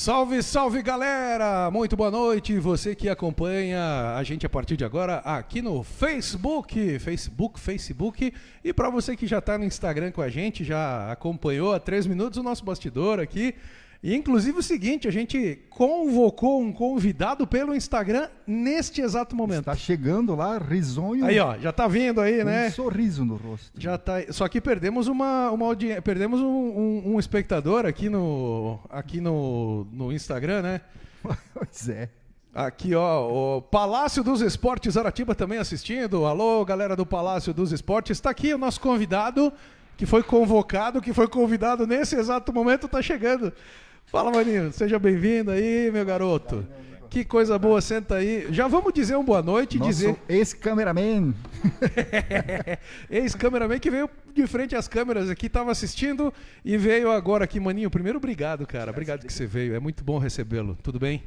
Salve, salve galera! Muito boa noite, você que acompanha a gente a partir de agora aqui no Facebook, e para você que já está no Instagram com a gente, já acompanhou há 3 minutos o nosso bastidor aqui. E inclusive o seguinte, a gente convocou um convidado pelo Instagram neste exato momento. Está chegando lá, risonho. Aí ó, já tá vindo aí, né? Um sorriso no rosto. Já tá. Só que perdemos perdemos um espectador aqui no Instagram, né? Pois é. Aqui ó, o Palácio dos Esportes Aratiba também assistindo. Alô, galera do Palácio dos Esportes. Está aqui o nosso convidado, que foi convidado nesse exato momento, tá chegando. Fala, maninho, seja bem-vindo aí, meu garoto. Que coisa boa, senta aí. Já vamos dizer uma boa noite. Nosso ex-cameraman. Ex-cameraman que veio de frente às câmeras aqui, estava assistindo e veio agora aqui, maninho. Primeiro, obrigado, cara. Obrigado que você veio. É muito bom recebê-lo. Tudo bem?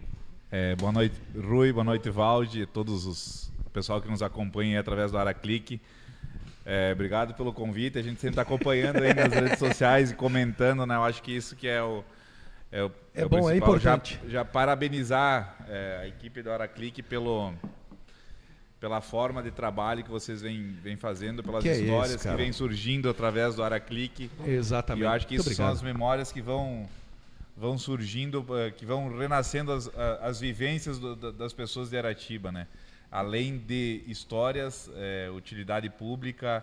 Boa noite, Rui. Boa noite, Valde. O pessoal que nos acompanha através do Araclique. Obrigado pelo convite. A gente sempre está acompanhando aí nas redes sociais e comentando, né? Eu acho que isso que é o bom, é importante. Já parabenizar a equipe do Araclique pela forma de trabalho que vocês vêm fazendo, pelas histórias que vêm surgindo através do Araclique. Exatamente. E eu acho que isso são obrigado. as memórias que vão surgindo, que vão renascendo as vivências das pessoas de Aratiba, né? Além de histórias, utilidade pública,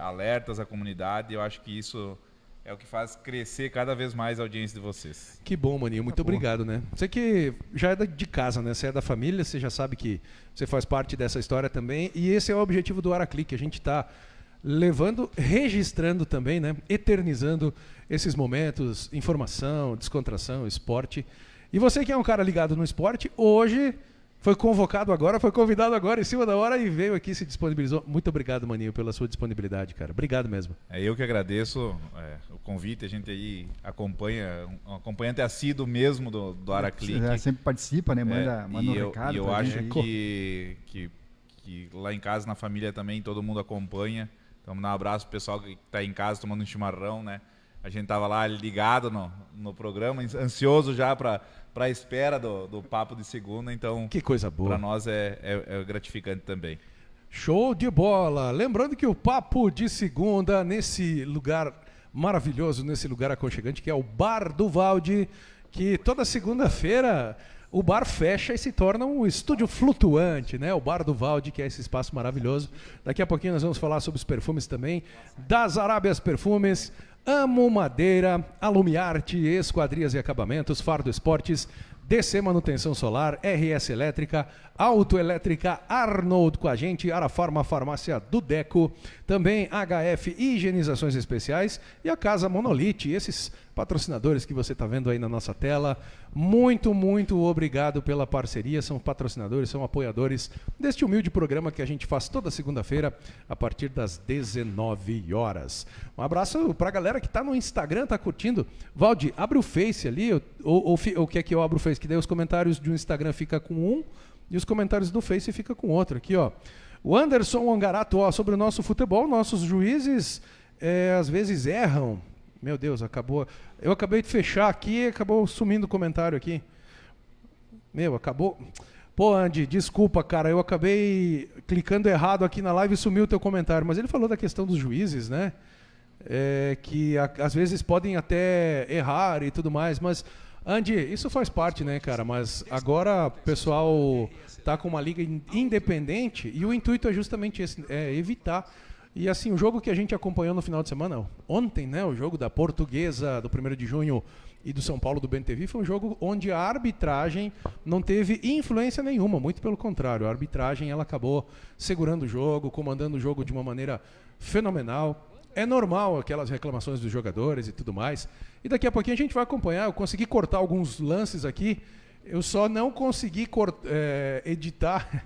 alertas à comunidade, eu acho que isso é o que faz crescer cada vez mais a audiência de vocês. Que bom, maninho. Muito obrigado, né? Você que já é de casa, né? Você é da família, você já sabe que você faz parte dessa história também. E esse é o objetivo do Araclique. A gente está levando, registrando também, né? Eternizando esses momentos, informação, descontração, esporte. E você que é um cara ligado no esporte, hoje foi convocado agora, foi convidado agora em cima da hora e veio aqui, se disponibilizou. Muito obrigado, maninho, pela sua disponibilidade, cara. Obrigado mesmo. Eu que agradeço o convite, a gente aí acompanha, um acompanhante assíduo mesmo do Araclique. Sempre participa, né? Manda um recado. E eu acho que lá em casa, na família também, todo mundo acompanha. Então, mandar um abraço pro pessoal que está em casa tomando um chimarrão, né? A gente tava lá ligado no programa, ansioso já para a espera do papo de segunda, então que coisa boa. Para nós é gratificante também. Show de bola! Lembrando que o papo de segunda, nesse lugar maravilhoso, nesse lugar aconchegante, que é o Bar do Valde, que toda segunda-feira o bar fecha e se torna um estúdio flutuante, né? O Bar do Valde, que é esse espaço maravilhoso. Daqui a pouquinho nós vamos falar sobre os perfumes também, das Arábias Perfumes, Amo Madeira, Alumiarte, Esquadrias e Acabamentos, Fardo Esportes, DC Manutenção Solar, RS Elétrica, Autoelétrica Arnold com a gente, Arafarma Farmácia do Deco, também HF Higienizações Especiais e a Casa Monolite, esses patrocinadores que você está vendo aí na nossa tela. Muito, muito obrigado pela parceria, são patrocinadores, são apoiadores deste humilde programa que a gente faz toda segunda-feira a partir das 19 horas. Um abraço para a galera que está no Instagram, está curtindo. Valde, abre o Face ali, ou quer que eu abra o Face? Que daí os comentários do Instagram fica com um e os comentários do Face fica com outro. Aqui, ó. O Anderson Angarato, ó, sobre o nosso futebol, nossos juízes às vezes erram. Meu Deus, acabou. Eu acabei de fechar aqui e acabou sumindo o comentário aqui. Acabou. Pô, Andy, desculpa, cara, eu acabei clicando errado aqui na live e sumiu o teu comentário. Mas ele falou da questão dos juízes, né? Que às vezes podem até errar e tudo mais, mas Andy, isso faz parte, né, cara? Mas agora o pessoal tá com uma liga independente e o intuito é justamente esse, evitar. E assim, o jogo que a gente acompanhou no final de semana, ontem, né, o jogo da Portuguesa do 1º de junho e do São Paulo do BNTV, foi um jogo onde a arbitragem não teve influência nenhuma, muito pelo contrário. A arbitragem ela acabou segurando o jogo, comandando o jogo de uma maneira fenomenal. É normal aquelas reclamações dos jogadores e tudo mais. E daqui a pouquinho a gente vai acompanhar. Eu consegui cortar alguns lances aqui. Eu só não consegui editar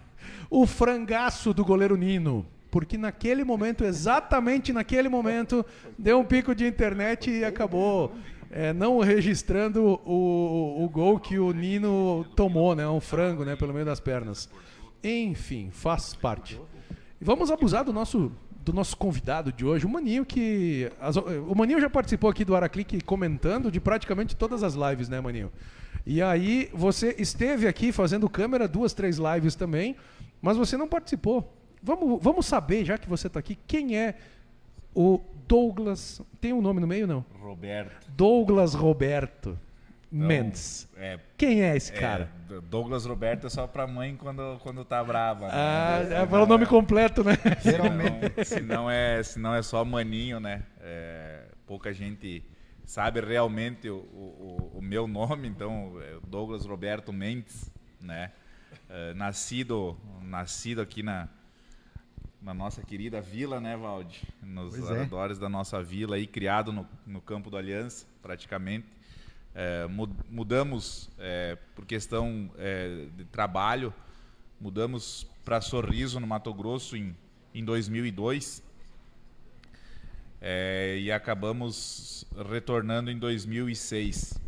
o frangaço do goleiro Nino. Porque naquele momento, exatamente naquele momento, deu um pico de internet e acabou não registrando o gol que o Nino tomou, né? Um frango, né? Pelo meio das pernas. Enfim, faz parte. E vamos abusar do nosso do nosso convidado de hoje, o Maninho, o Maninho já participou aqui do Araclique comentando de praticamente todas as lives, né, Maninho? E aí você esteve aqui fazendo câmera 2, 3 lives também, mas você não participou. Vamos saber, já que você está aqui, quem é o Douglas... Tem um nome no meio, não? Roberto. Douglas Roberto Então, Mendes. Quem é esse cara? Douglas Roberto é só pra mãe quando tá brava. Né? É o nome completo, né? Se não é só Maninho, né? Pouca gente sabe realmente o meu nome, então é Douglas Roberto Mendes, né? Nascido aqui na nossa querida vila, né, Valde? Nos arredores da nossa vila, e criado no campo do Aliança, praticamente. Mudamos por questão de trabalho, mudamos para Sorriso, no Mato Grosso, em 2002, e acabamos retornando em 2006.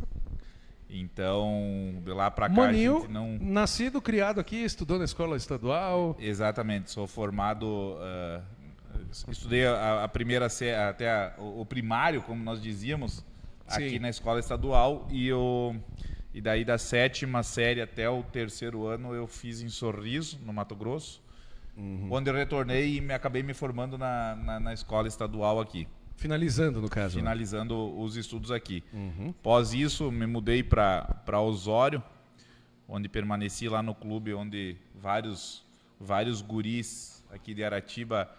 Então, de lá para cá, Maninho, a gente não... nascido, criado aqui, estudou na escola estadual. Exatamente, sou formado, estudei a primeira série, até o primário, como nós dizíamos, aqui Sim. na escola estadual, e daí da 7ª série até o 3º ano eu fiz em Sorriso, no Mato Grosso, onde eu retornei e acabei me formando na escola estadual aqui. Finalizando, no caso. Finalizando os estudos aqui. Após isso, me mudei para Osório, onde permaneci lá no clube, onde vários guris aqui de Aratiba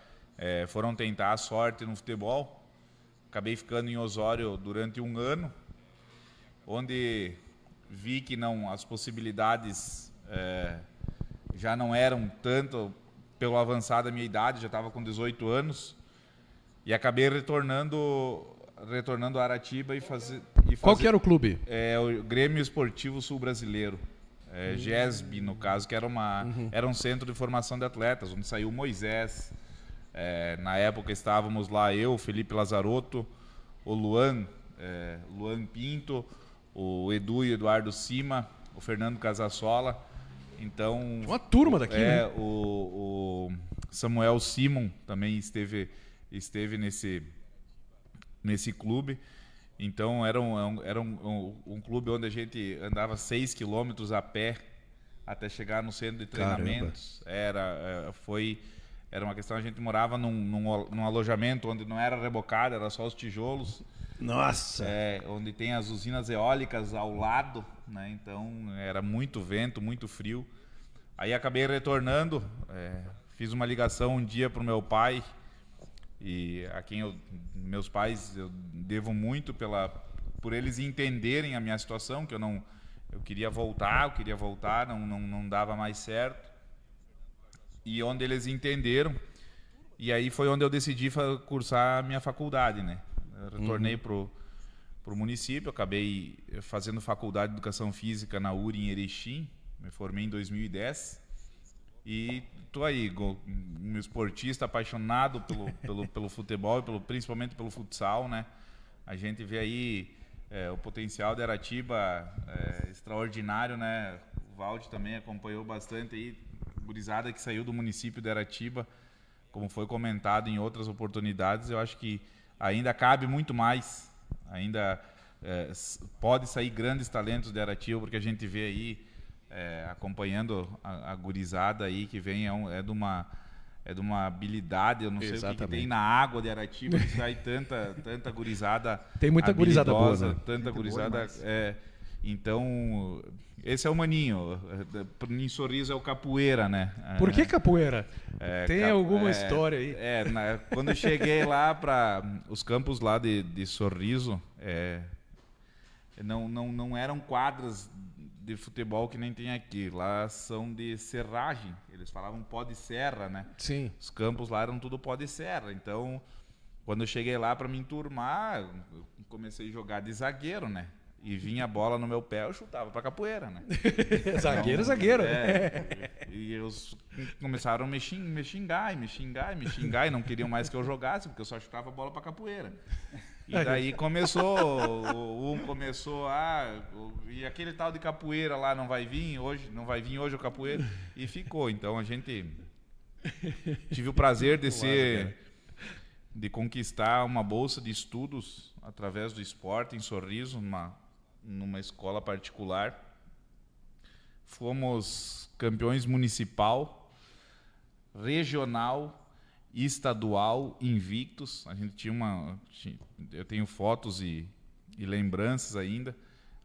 foram tentar a sorte no futebol. Acabei ficando em Osório durante 1 ano, onde vi que as possibilidades já não eram tanto pelo avançar da minha idade, já estava com 18 anos, e acabei retornando a Aratiba e fazer... Qual que era o clube? O Grêmio Esportivo Sul Brasileiro, GESB, no caso, que era um centro de formação de atletas, onde saiu o Moisés. Na época estávamos lá eu, Felipe Lazarotto, o Luan Pinto, o Edu e Eduardo Cima, o Fernando Casasola. Então, uma turma daqui, né? O Samuel Simon também esteve nesse clube. Então era um clube onde a gente andava 6 quilômetros a pé até chegar no centro de treinamentos. Era uma questão, a gente morava num alojamento onde não era rebocado, era só os tijolos. Nossa! Onde tem as usinas eólicas ao lado, né? Então era muito vento, muito frio. Aí acabei retornando, fiz uma ligação um dia para o meu pai, e a quem meus pais eu devo muito por eles entenderem a minha situação, que eu queria voltar, não dava mais certo. E onde eles entenderam, e aí foi onde eu decidi cursar a minha faculdade, né? Eu retornei pro município, acabei fazendo faculdade de Educação Física na URI em Erechim, me formei em 2010, e tô aí, um esportista apaixonado pelo futebol, principalmente pelo futsal, né? A gente vê aí o potencial de Aratiba extraordinário, né? O Valde também acompanhou bastante aí, gurizada que saiu do município de Aratiba, como foi comentado em outras oportunidades. Eu acho que ainda cabe muito mais, ainda pode sair grandes talentos de Aratiba, porque a gente vê aí, acompanhando a gurizada aí que vem, é de uma habilidade, eu não sei o que tem na água de Aratiba, que sai tanta gurizada. Tem muita gurizada boa, né? Tanta gurizada. Então, esse é o Maninho. Em Sorriso é o Capoeira, né? Por que Capoeira? Tem alguma história aí? Quando eu cheguei lá para os campos lá de Sorriso, não eram quadras de futebol que nem tem aqui. Lá são de serragem. Eles falavam pó de serra, né? Sim. Os campos lá eram tudo pó de serra. Então, quando eu cheguei lá para me enturmar, eu comecei a jogar de zagueiro, né? E vinha a bola no meu pé, eu chutava pra capoeira, né? Zagueiro. E eles começaram a me xingar, e não queriam mais que eu jogasse, porque eu só chutava a bola pra capoeira. E daí começou e aquele tal de capoeira lá não vai vir hoje o capoeira, e ficou. Então a gente tive o prazer de ser de conquistar uma bolsa de estudos através do esporte em Sorriso, numa escola particular. Fomos campeões municipal, regional e estadual invictos. A gente tinha eu tenho fotos e lembranças ainda.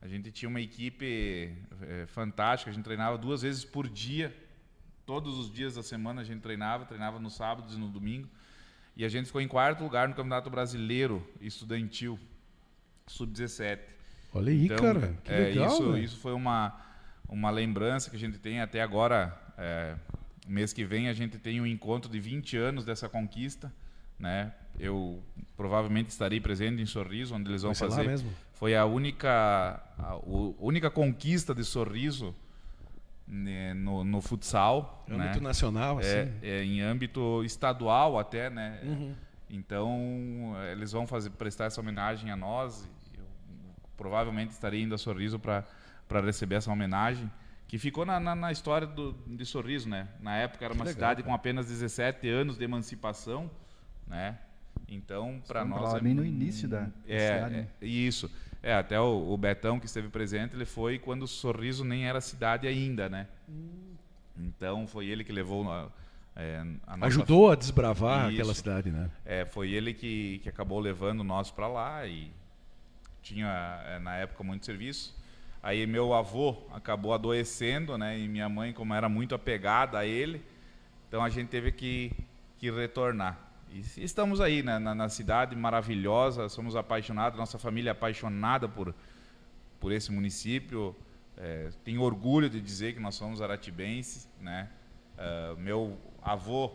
A gente tinha uma equipe fantástica, a gente treinava 2 vezes por dia. Todos os dias da semana a gente treinava nos sábados e no domingo. E a gente ficou em 4º lugar no Campeonato Brasileiro Estudantil, Sub-17. Olha aí, então, cara, que legal. Isso foi uma lembrança que a gente tem até agora. Mês que vem a gente tem um encontro de 20 anos dessa conquista, né? Eu provavelmente estarei presente em Sorriso, onde eles vão fazer. Lá mesmo. Foi a única conquista de Sorriso, né, no futsal, Em né? âmbito nacional, assim. Em âmbito estadual até, né? Uhum. Então eles vão prestar essa homenagem a nós. Eu provavelmente estarei indo a Sorriso para receber essa homenagem, que ficou na história de Sorriso, né? Na época era uma cidade com apenas 17 anos de emancipação, né? Então, para nós... Bem no início da cidade. Né? Isso. Até o Betão, que esteve presente, ele foi quando Sorriso nem era cidade ainda, né? Então, foi ele que levou a nossa... Ajudou a desbravar Isso. aquela cidade, né? Foi ele que acabou levando nós para lá e tinha, na época, muito serviço. Aí meu avô acabou adoecendo, né? E minha mãe, como era muito apegada a ele, então a gente teve que retornar. E estamos aí, né, na cidade maravilhosa, somos apaixonados, nossa família é apaixonada por esse município. Tenho orgulho de dizer que nós somos aratibenses, né? Meu avô,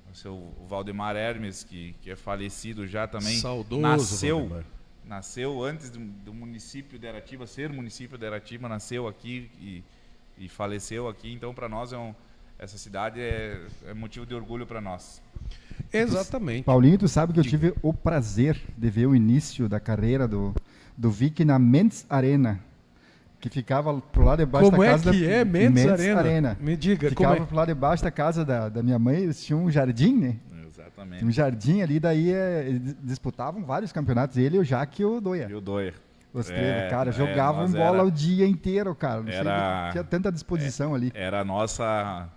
o seu Valdemar Hermes, que é falecido já também, saudoso nasceu antes do município de Aratiba ser município de Aratiba, nasceu aqui e faleceu aqui. Então, para nós, essa cidade é motivo de orgulho para nós. Exatamente. Paulinho, tu sabe que eu tive o prazer de ver o início da carreira do Vic na Mendes Arena, que ficava pro lado de baixo da casa Como é que é Mendes Arena? Me diga, ficava pro lado de baixo da casa da minha mãe, eles tinham um jardim, né? Exatamente. Um jardim ali, daí eles disputavam vários campeonatos, ele, o Jaque e o Doia. E o Doia. Os três, cara, jogavam bola o dia inteiro, cara. Não sei, tinha tanta disposição ali. Era a nossa...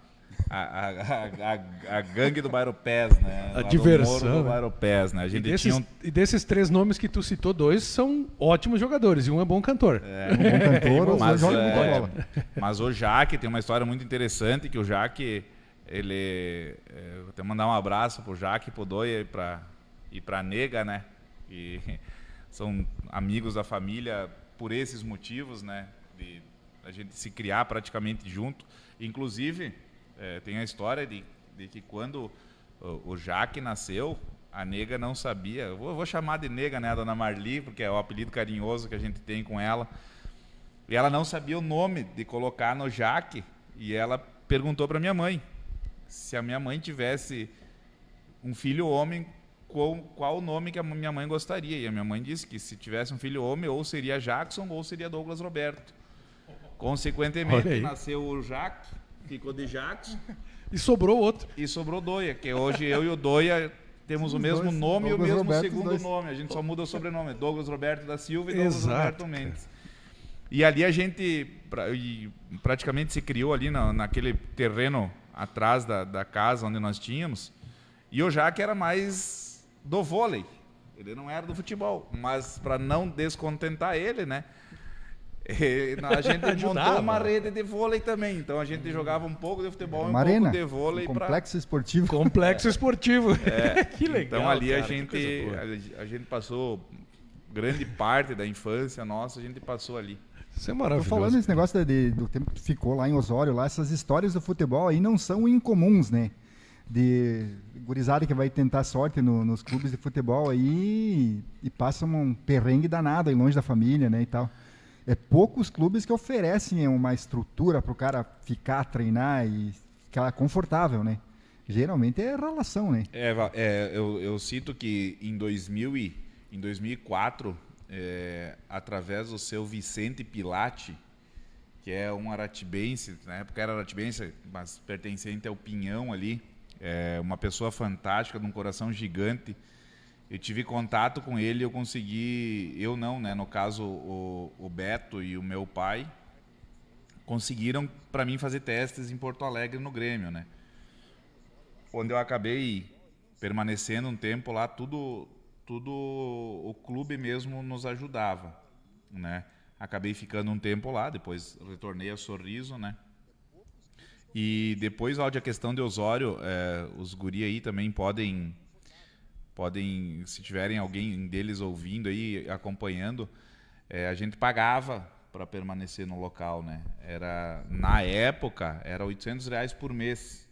A gangue do Bairro Pés, né? A diversão. Do Bairro Pés, né? A gente e desses 3 nomes que tu citou, 2 são ótimos jogadores e um é bom cantor. Um bom cantor, os dois jogam muita bola. Mas o Jaque tem uma história muito interessante, que o Jaque, ele... vou até mandar um abraço pro Jaque, pro Doia e pra Nega, né? E são amigos da família por esses motivos, né? De a gente se criar praticamente junto. Inclusive... tem a história de que quando o Jaque nasceu, a Nega não sabia. Eu vou chamar de Nega, né, a dona Marli, porque é o apelido carinhoso que a gente tem com ela. E ela não sabia o nome de colocar no Jaque. E ela perguntou para minha mãe se a minha mãe tivesse um filho homem, qual o nome que a minha mãe gostaria. E a minha mãe disse que se tivesse um filho homem, ou seria Jackson ou seria Douglas Roberto. Consequentemente, nasceu o Jaque. Ficou de Jackson. E sobrou outro. E sobrou Doia, que hoje eu e o Doia temos o mesmo nome e o mesmo segundo nome. A gente só muda o sobrenome. Douglas Roberto da Silva e Douglas Roberto Mendes. E ali a gente praticamente se criou ali naquele terreno atrás da casa onde nós tínhamos. E o Jaque era mais do vôlei. Ele não era do futebol. Mas para não descontentar ele, né? A gente montou uma rede de vôlei também, então a gente jogava um pouco de futebol e um pouco de vôlei. Complexo esportivo. Complexo esportivo. Que legal. Então ali cara, a gente passou grande parte da infância nossa, a gente passou ali. Isso é maravilhoso. Tô falando desse negócio do tempo que tu ficou lá em Osório, lá, essas histórias do futebol aí não são incomuns, né? De gurizada que vai tentar sorte nos clubes de futebol aí e passa um perrengue danado aí longe da família, né, e tal. Poucos clubes que oferecem uma estrutura para o cara ficar, treinar e ficar confortável, né? Geralmente é relação, né? Eu cito que em 2004, através do seu Vicente Pilati, que é um aratibense, na época era aratibense, mas pertencente ao Pinhão ali, uma pessoa fantástica, de um coração gigante, eu tive contato com ele, eu consegui, eu não, né? No caso, o Beto e o meu pai conseguiram para mim fazer testes em Porto Alegre no Grêmio, né? Onde eu acabei permanecendo um tempo lá, tudo o clube mesmo nos ajudava, né? Acabei ficando um tempo lá, depois retornei a Sorriso, né? E depois, a questão de Osório, os guri aí também podem, se tiverem alguém deles ouvindo aí, acompanhando, a gente pagava para permanecer no local, né? Na época, era R$800 por mês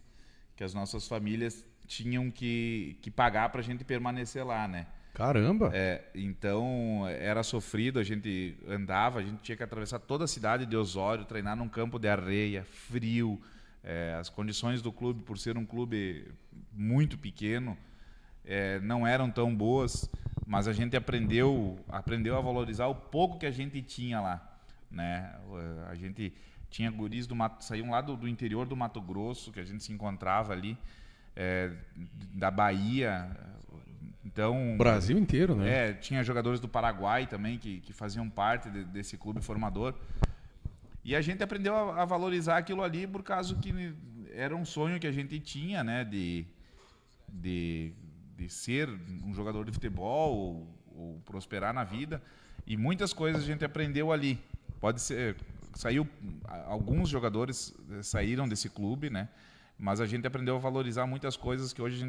que as nossas famílias tinham que pagar para a gente permanecer lá, né? Caramba! Então, era sofrido, a gente andava, a gente tinha que atravessar toda a cidade de Osório, treinar num campo de areia, frio. As condições do clube, por ser um clube muito pequeno, não eram tão boas, mas a gente aprendeu a valorizar o pouco que a gente tinha lá, né? A gente tinha guris saíam lá do interior do Mato Grosso, que a gente se encontrava ali, da Bahia. Então, Brasil inteiro, né? Tinha jogadores do Paraguai também que faziam parte desse clube formador. E a gente aprendeu a valorizar aquilo ali por causa que era um sonho que a gente tinha, né? De ser um jogador de futebol ou prosperar na vida. E muitas coisas a gente aprendeu ali. Alguns jogadores saíram desse clube, né? Mas a gente aprendeu a valorizar muitas coisas que hoje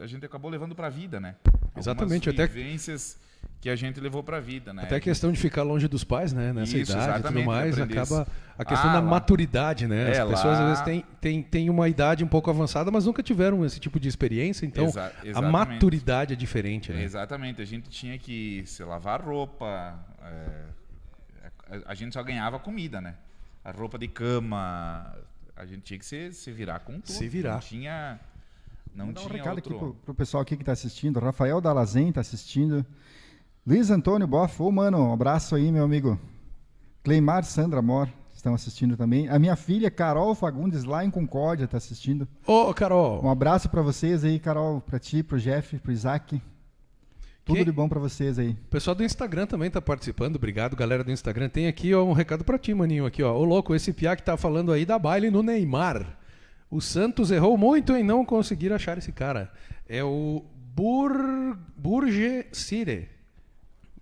a gente acabou levando para a vida, né? Exatamente. Algumas vivências que a gente levou para a vida, né? Até a questão de ficar longe dos pais, né? Nessa idade e tudo mais, acaba a questão da maturidade, né? As pessoas às vezes têm uma idade um pouco avançada, mas nunca tiveram esse tipo de experiência, então a maturidade é diferente, né? Exatamente, a gente tinha que se lavar roupa, a gente só ganhava comida, né? A roupa de cama, a gente tinha que se virar com tudo. Se virar. Não tinha um recado aqui pro pessoal aqui que está assistindo. Rafael Dalazen está assistindo. Luiz Antônio Boff, mano, um abraço aí, meu amigo. Cleimar Sandra Mor estão assistindo também. A minha filha, Carol Fagundes, lá em Concórdia, está assistindo. Ô, Carol! Um abraço para vocês aí, Carol, para ti, pro Jeff, pro Isaac. Tudo de bom para vocês aí. O pessoal do Instagram também está participando. Obrigado, galera do Instagram. Tem aqui um recado para ti, maninho. Aqui, ó. Ô, louco, esse piá que tá falando aí da baile no Neymar. O Santos errou muito em não conseguir achar esse cara. É o Burge Cire.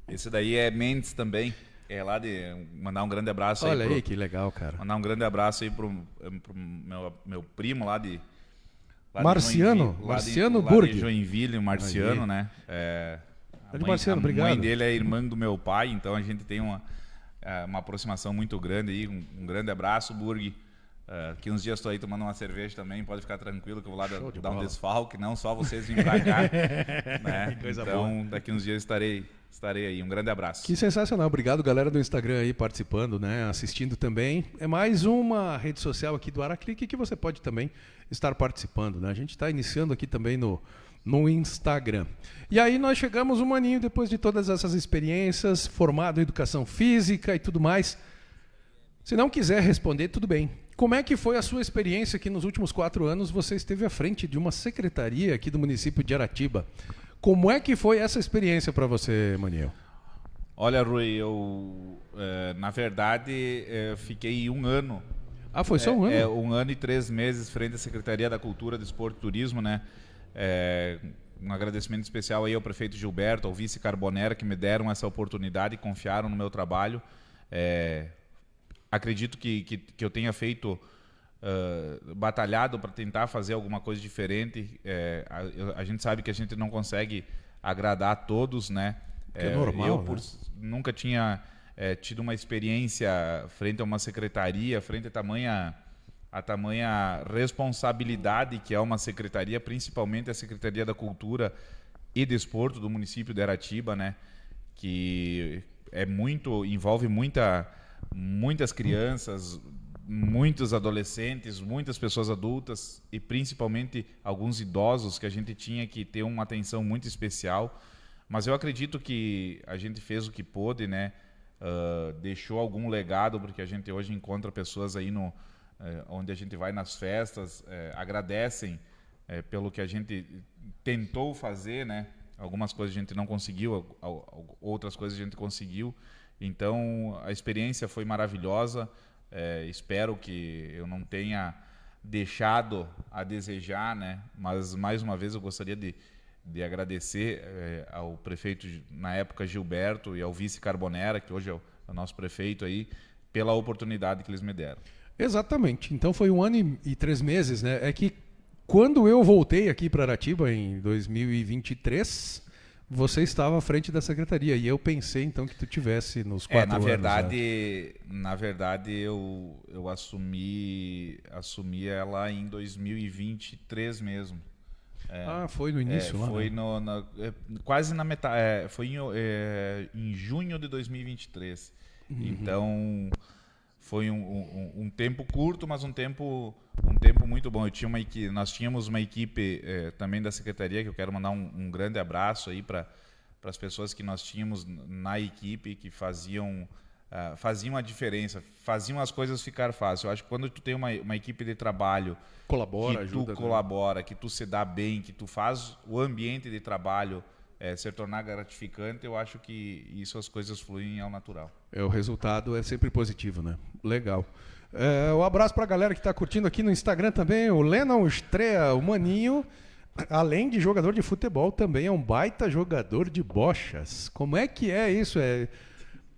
Esse daí é Mendes também. É lá de mandar um grande abraço. Olha aí, que legal, cara. Mandar um grande abraço aí pro meu primo lá de... Marciano? Marciano lá Burg. de Joinville, o Marciano, aí, né? Marciano, obrigado. A mãe dele é irmã do meu pai, então a gente tem uma aproximação muito grande aí. Um grande abraço, Burg. Que uns dias estou aí tomando uma cerveja também, pode ficar tranquilo que eu vou lá dar um desfalque, não só vocês virem pra cá. Né? Então, daqui uns dias estarei aí. Um grande abraço. Que sensacional. Obrigado, galera do Instagram aí participando, né? Assistindo também. É mais uma rede social aqui do Araclique que você pode também estar participando, né? A gente está iniciando aqui também no Instagram. E aí nós chegamos, um maninho, depois de todas essas experiências, formado em educação física e tudo mais. Se não quiser responder, tudo bem. Como é que foi a sua experiência que nos últimos 4 anos você esteve à frente de uma secretaria aqui do município de Aratiba? Como é que foi essa experiência para você, Maniel? Olha, Rui, eu, na verdade, fiquei 1 ano. Ah, foi só 1 ano? 1 ano e 3 meses frente à Secretaria da Cultura, Desporto e Turismo, né? Um agradecimento especial aí ao prefeito Gilberto, ao vice Carbonera, que me deram essa oportunidade e confiaram no meu trabalho. Acredito que eu tenha feito, batalhado para tentar fazer alguma coisa diferente. A gente sabe que a gente não consegue agradar a todos, né? É normal, eu nunca tinha tido uma experiência frente a uma secretaria, frente a tamanha responsabilidade que é uma secretaria, principalmente a Secretaria da Cultura e Desporto do município de Aratiba, né? Que envolve muitas crianças, muitos adolescentes, muitas pessoas adultas e principalmente alguns idosos que a gente tinha que ter uma atenção muito especial. Mas eu acredito que a gente fez o que pôde, né? Deixou algum legado, porque a gente hoje encontra pessoas aí onde a gente vai nas festas, agradecem pelo que a gente tentou fazer, né? Algumas coisas a gente não conseguiu, outras coisas a gente conseguiu. Então, a experiência foi maravilhosa. Espero que eu não tenha deixado a desejar, né? Mas, mais uma vez, eu gostaria de agradecer ao prefeito, na época, Gilberto, e ao vice Carbonera, que hoje é o nosso prefeito aí, pela oportunidade que eles me deram. Exatamente. Então foi 1 ano e 3 meses, né? É que quando eu voltei aqui para Aratiba em 2023, você estava à frente da secretaria e eu pensei então que tu tivesse nos 4 anos. Na verdade eu assumi ela em 2023 mesmo. Foi no início lá. Foi quase na metade. Foi em junho de 2023. Então foi um tempo curto, mas um tempo muito bom. Nós tínhamos uma equipe também da secretaria, que eu quero mandar um grande abraço aí para as pessoas que nós tínhamos na equipe, que faziam a diferença, faziam as coisas ficar fácil. Eu acho que quando tu tem uma equipe de trabalho colabora, que tu se dá bem, que tu faz o ambiente de trabalho se tornar gratificante, eu acho que as coisas fluem ao natural. O resultado é sempre positivo, né? Legal. Um abraço para a galera que está curtindo aqui no Instagram também. O Lennon Estreia, o Maninho, além de jogador de futebol, também é um baita jogador de bochas. Como é que é isso?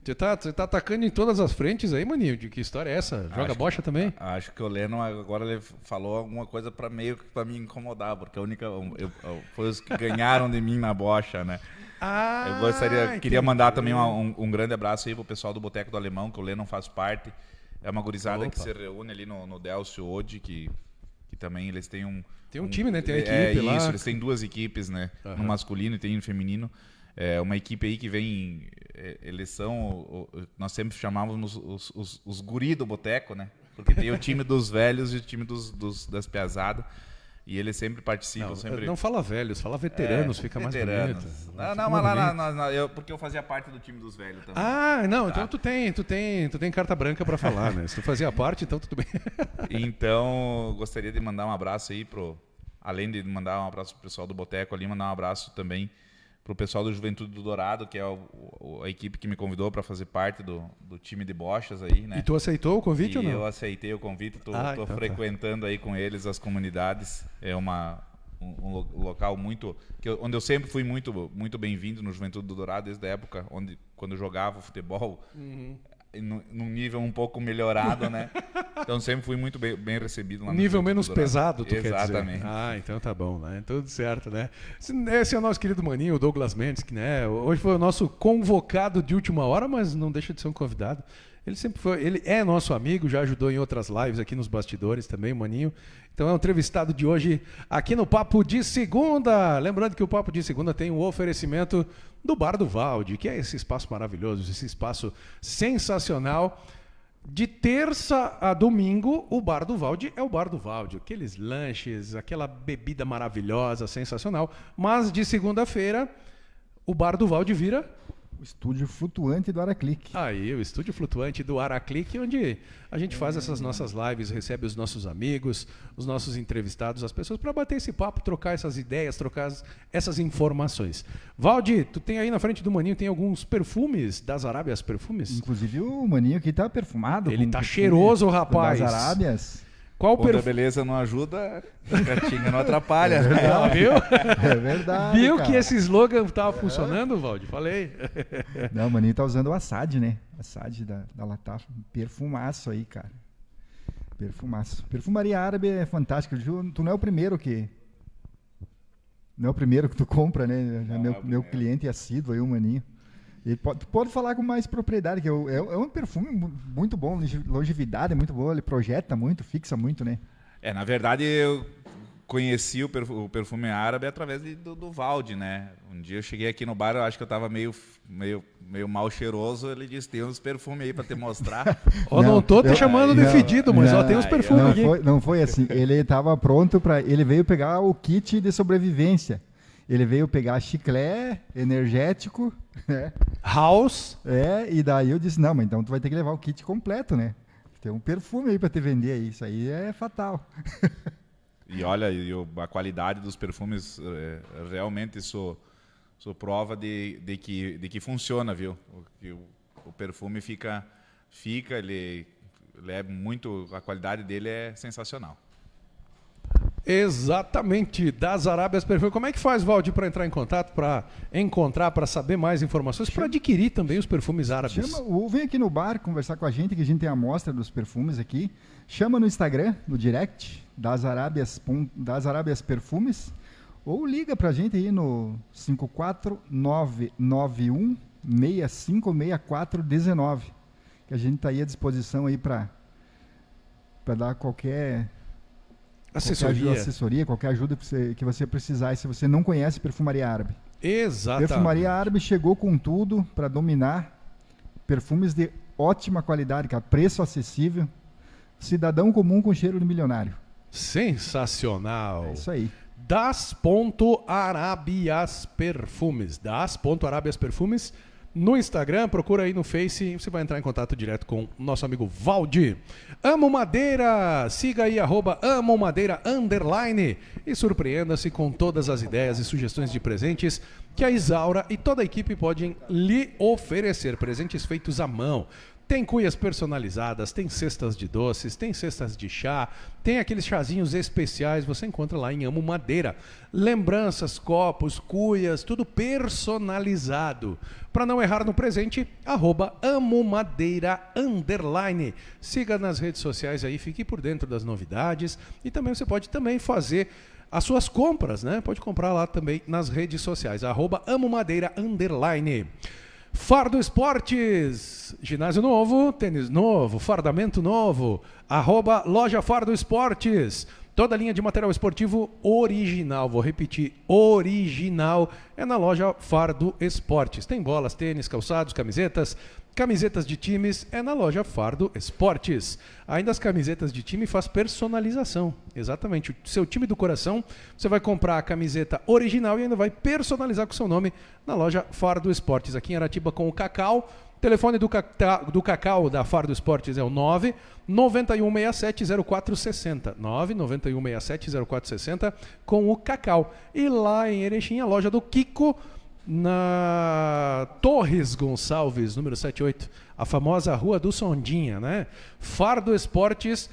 Você tá atacando em todas as frentes aí, Maninho? De que história é essa? Joga bocha também? Acho que o Lennon agora ele falou alguma coisa para me incomodar, porque foi os que ganharam de mim na bocha, né? Queria mandar também um grande abraço aí pro pessoal do Boteco do Alemão, que o Lennon faz parte. É uma gurizada que se reúne ali no Delcio hoje, que também eles têm um time, né? Tem a equipe lá. Isso, eles têm 2 equipes, né? No masculino e tem no feminino. É uma equipe aí que vem... Eles são... Nós sempre chamávamos os guri do Boteco, né? Porque tem o time dos velhos e o time das piazadas. E eles sempre participam. Não fala velhos, fala veteranos, fica veteranos. Mais bonito. Não, mas lá, porque eu fazia parte do time dos velhos também. Então tu tem carta branca para falar, né? Se tu fazia parte, então tudo bem. Então, gostaria de mandar um abraço aí além de mandar um abraço pro pessoal do Boteco ali, mandar um abraço também pro pessoal do Juventude do Dourado, que é a equipe que me convidou para fazer parte do time de bochas aí, né? E tu aceitou o convite ou não? Eu aceitei o convite, tô então frequentando aí com eles as comunidades. É um local onde eu sempre fui muito, muito bem-vindo no Juventude do Dourado, desde a época quando eu jogava futebol, num nível um pouco melhorado, né? Então sempre fui muito bem recebido lá no nível menos pesado, tu quer dizer? Exatamente. Então tá bom, né? Tudo certo, né? Esse é o nosso querido maninho, o Douglas Mendes, que né, hoje foi o nosso convocado de última hora, mas não deixa de ser um convidado. Ele é nosso amigo, já ajudou em outras lives aqui nos bastidores também, o Maninho. Então é o entrevistado de hoje aqui no Papo de Segunda. Lembrando que o Papo de Segunda tem um oferecimento do Bar do Valde, que é esse espaço maravilhoso, esse espaço sensacional. De terça a domingo, o Bar do Valde é o Bar do Valde. Aqueles lanches, aquela bebida maravilhosa, sensacional. Mas de segunda-feira, o Bar do Valde vira... O estúdio flutuante do Araclique. Aí, o estúdio flutuante do Araclique, onde a gente faz essas nossas lives, recebe os nossos amigos, os nossos entrevistados, as pessoas, para bater esse papo, trocar essas ideias, trocar essas informações. Valde, tu tem aí na frente do Maninho, tem alguns perfumes das Arábias Perfumes? Inclusive o Maninho aqui tá perfumado. Ele tá cheiroso, rapaz. Das Arábias. Quando a beleza não ajuda, a gatinha não atrapalha. É verdade, viu? É verdade. Viu cara. que esse slogan tava funcionando, Valde? Falei. Não, o Maninho tá usando o Assad, né? Assad da Lataf. Perfumaço aí, cara. Perfumaço. Perfumaria árabe é fantástica. Tu não é o primeiro que... Não é o primeiro que tu compra, né? Meu cliente assíduo aí, o Maninho. Tu pode falar com mais propriedade, que é um perfume muito bom, longevidade é muito boa, ele projeta muito, fixa muito, né? Na verdade, eu conheci o perfume árabe através do Valde, né? Um dia eu cheguei aqui no bar, eu acho que eu estava meio mal cheiroso, ele disse, tem uns perfumes aí para te mostrar. Não tô te chamando de fedido, mas tem uns perfumes aqui. Não foi assim, ele estava pronto ele veio pegar o kit de sobrevivência. Ele veio pegar chiclete, energético, né? House. E daí eu disse, não, mas então tu vai ter que levar o kit completo, né? Tem um perfume aí pra te vender aí, isso aí é fatal. E olha, a qualidade dos perfumes, realmente sou prova de que funciona, viu? O perfume fica, ele é muito, a qualidade dele é sensacional. Exatamente, das Arábias Perfumes. Como é que faz, Valdir, para entrar em contato, para encontrar, para saber mais informações, para adquirir também os perfumes árabes? Vem aqui no bar conversar com a gente, que a gente tem a amostra dos perfumes aqui. Chama no Instagram, no direct, das Arábias Perfumes, ou liga para a gente aí no 54991 656419, que a gente está aí à disposição aí para dar qualquer assessoria, qualquer ajuda que você precisar, e se você não conhece perfumaria árabe. Exatamente. Perfumaria árabe chegou com tudo para dominar perfumes de ótima qualidade, cara, preço acessível, cidadão comum com cheiro de milionário. Sensacional. É isso aí. Das.Arábias Perfumes. Das.Arábias Perfumes. No Instagram, procura aí no Face, você vai entrar em contato direto com o nosso amigo Valdir. Amo Madeira, siga aí @amomadeira_ e surpreenda-se com todas as ideias e sugestões de presentes que a Isaura e toda a equipe podem lhe oferecer. Presentes feitos à mão. Tem cuias personalizadas, tem cestas de doces, tem cestas de chá, tem aqueles chazinhos especiais, você encontra lá em Amo Madeira. Lembranças, copos, cuias, tudo personalizado. Para não errar no presente, @amomadeira_. Siga nas redes sociais aí, fique por dentro das novidades. E também você pode também fazer as suas compras, né? Pode comprar lá também nas redes sociais, @amomadeira_. Fardo Esportes, ginásio novo, tênis novo, fardamento novo, @loja Fardo Esportes. Toda a linha de material esportivo original, vou repetir, original, é na loja Fardo Esportes. Tem bolas, tênis, calçados, camisetas de times, é na loja Fardo Esportes. Ainda as camisetas de time faz personalização, exatamente. O seu time do coração, você vai comprar a camiseta original e ainda vai personalizar com o seu nome na loja Fardo Esportes. Aqui em Aratiba com o Cacau. O telefone do Cacau da Fardo Esportes é o 991670460. 991670460 com o Cacau. E lá em Erechim, a loja do Kiko, na Torres Gonçalves, número 78, a famosa Rua do Sondinha, né? Fardo Esportes,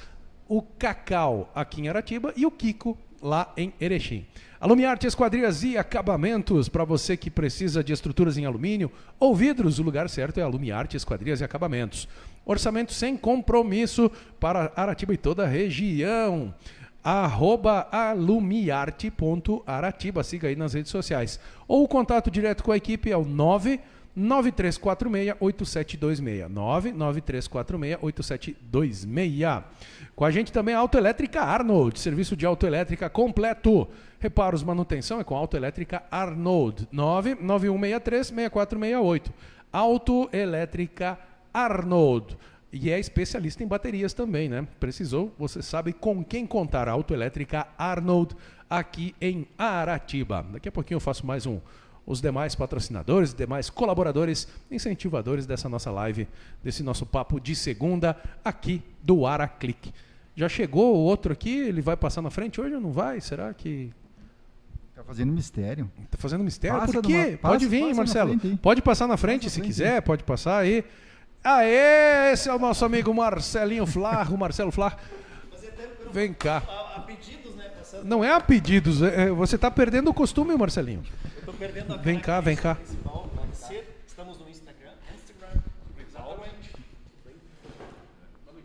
o Cacau aqui em Aratiba e o Kiko lá em Erechim. Alumiarte Esquadrias e Acabamentos, para você que precisa de estruturas em alumínio ou vidros, o lugar certo é Alumiarte Esquadrias e Acabamentos. Orçamento sem compromisso para Aratiba e toda a região. @alumiarte.aratiba, siga aí nas redes sociais. Ou o contato direto com a equipe é o 99346-8726. 99346-8726. Com a gente também a Autoelétrica Arnold, serviço de autoelétrica completo. Reparos, manutenção é com a Autoelétrica Arnold. 99163-6468. Autoelétrica Arnold. E é especialista em baterias também, né? Precisou, você sabe com quem contar. A Autoelétrica Arnold aqui em Aratiba. Daqui a pouquinho eu faço mais os demais patrocinadores, demais colaboradores, incentivadores dessa nossa live, desse nosso papo de segunda aqui do Araclick. Já chegou o outro aqui? Ele vai passar na frente hoje ou não vai? Será que... Tá fazendo mistério. Tá fazendo mistério? Passa por quê? Pode vir, Marcelo. Pode passar na frente se quiser, pode passar aí. Aê, esse é o nosso amigo Marcelinho Flá, o Marcelo Flá. Vem cá. A pedidos, né? Passando. Não é a pedidos, você tá perdendo o costume, Marcelinho. Eu tô perdendo a Vem cá, vem cá. principal. Estamos no Instagram. Exatamente.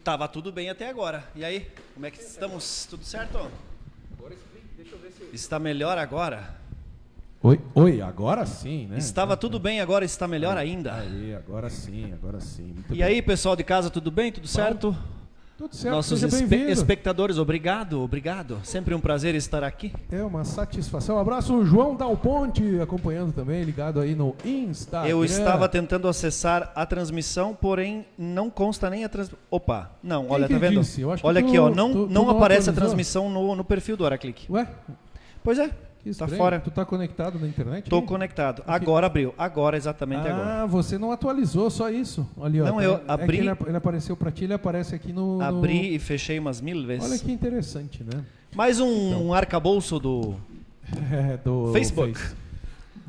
Tava tudo bem até agora. E aí, como é que estamos? Tudo certo? Deixa eu ver se... Está melhor agora? Oi, agora sim, né? Estava tudo bem, agora está melhor ainda. Aí, agora sim. Muito E bem. aí, pessoal de casa, tudo bem? Tudo certo? Tudo certo, Nossos seja bem-vindo. espectadores, obrigado. Sempre um prazer estar aqui. É uma satisfação. Um abraço, o João Dal Ponte, acompanhando também, ligado aí no Instagram. Eu estava tentando acessar a transmissão, porém não consta nem a transmissão. Opa, não, Quem olha, que tá vendo? disse? Eu acho que Olha aqui, ó, não não aparece a atualizou. transmissão no perfil do Araclick. Ué, Pois é, que tá estranho. fora. Tu tá conectado na internet? Tô aí? conectado. Agora abriu, exatamente agora. Ah, você não atualizou, só isso. Ali, ó, Não, tá eu vendo? É abri- que ele apareceu pra ti, ele aparece aqui no... Abri e fechei umas 1000 Olha vezes. que interessante, né? Mais um arcabouço do... Do Facebook. Face.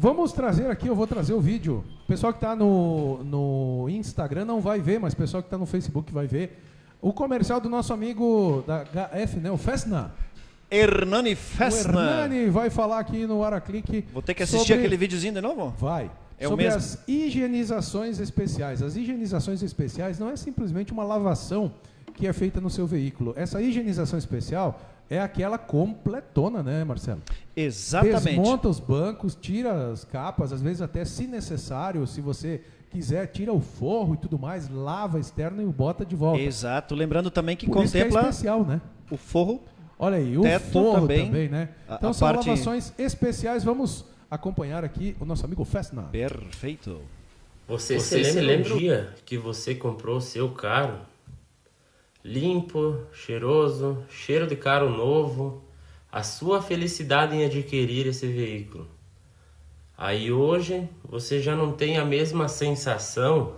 Vamos trazer aqui, eu vou trazer o vídeo. O pessoal que está no Instagram não vai ver, mas o pessoal que está no Facebook vai ver. O comercial do nosso amigo da HF, né? O Fessna. Hernani O Fessna. Hernani vai falar aqui no Araclique. Vou ter que assistir aquele videozinho de novo? Vai. É o sobre mesmo. as higienizações especiais. As higienizações especiais não é simplesmente uma lavação que é feita no seu veículo. Essa higienização especial é aquela completona, né, Marcelo? Exatamente. Desmonta os bancos, tira as capas, às vezes até, se necessário, se você quiser, tira o forro e tudo mais, lava externo e bota de volta. Exato. Lembrando também que Por isso que é contempla especial, né? o forro. Olha aí, o Teto forro também, também, né? Então a são parte- lavações especiais. Vamos acompanhar aqui o nosso amigo Fessna. Perfeito. Você se lembra do dia que você comprou o seu carro? Limpo, cheiroso, cheiro de carro novo, a sua felicidade em adquirir esse veículo. Aí hoje você já não tem a mesma sensação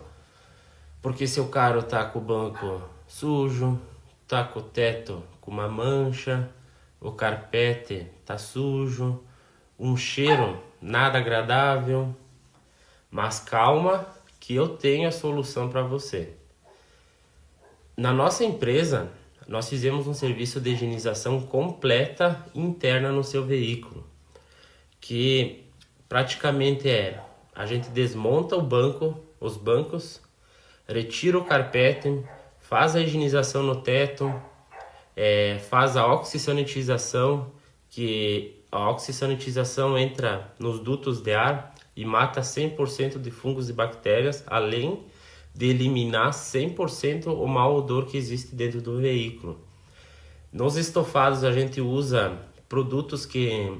porque seu carro tá com o banco sujo, tá com o teto com uma mancha, o carpete tá sujo, um cheiro nada agradável. Mas calma que eu tenho a solução para você. Na nossa empresa, nós fizemos um serviço de higienização completa interna no seu veículo, que praticamente a gente desmonta os bancos, retira o carpete, faz a higienização no teto, faz a oxissanitização, que a oxissanitização entra nos dutos de ar e mata 100% de fungos e bactérias, além de eliminar 100% o mau odor que existe dentro do veículo. Nos estofados a gente usa produtos que,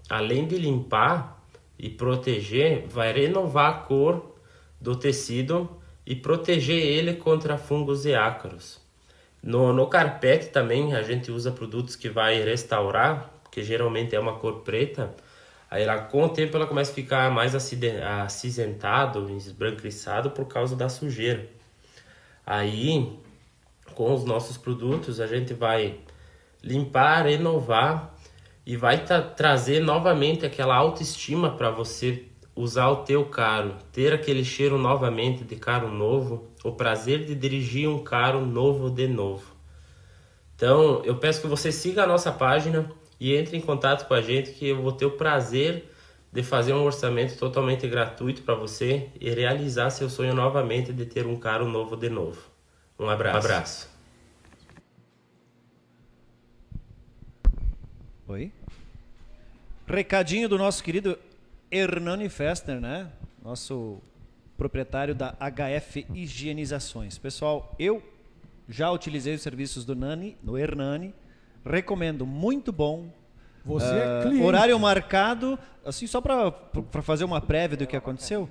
além de limpar e proteger, vai renovar a cor do tecido e proteger ele contra fungos e ácaros. No carpete também a gente usa produtos que vai restaurar, que geralmente é uma cor preta. Aí ela, com o tempo ela começa a ficar mais acinzentado, esbranquiçado por causa da sujeira. Aí, com os nossos produtos, a gente vai limpar, renovar e vai trazer novamente aquela autoestima para você usar o teu carro, ter aquele cheiro novamente de carro novo, o prazer de dirigir um carro novo de novo. Então, eu peço que você siga a nossa página e entre em contato com a gente, que eu vou ter o prazer de fazer um orçamento totalmente gratuito para você e realizar seu sonho novamente de ter um carro novo de novo. Um abraço. Oi? Recadinho do nosso querido Hernani Fessner, né? Nosso proprietário da HF Higienizações. Pessoal, eu já utilizei os serviços do Hernani. Recomendo, muito bom. Você é cliente. Horário marcado, assim, só para fazer uma prévia do que aconteceu.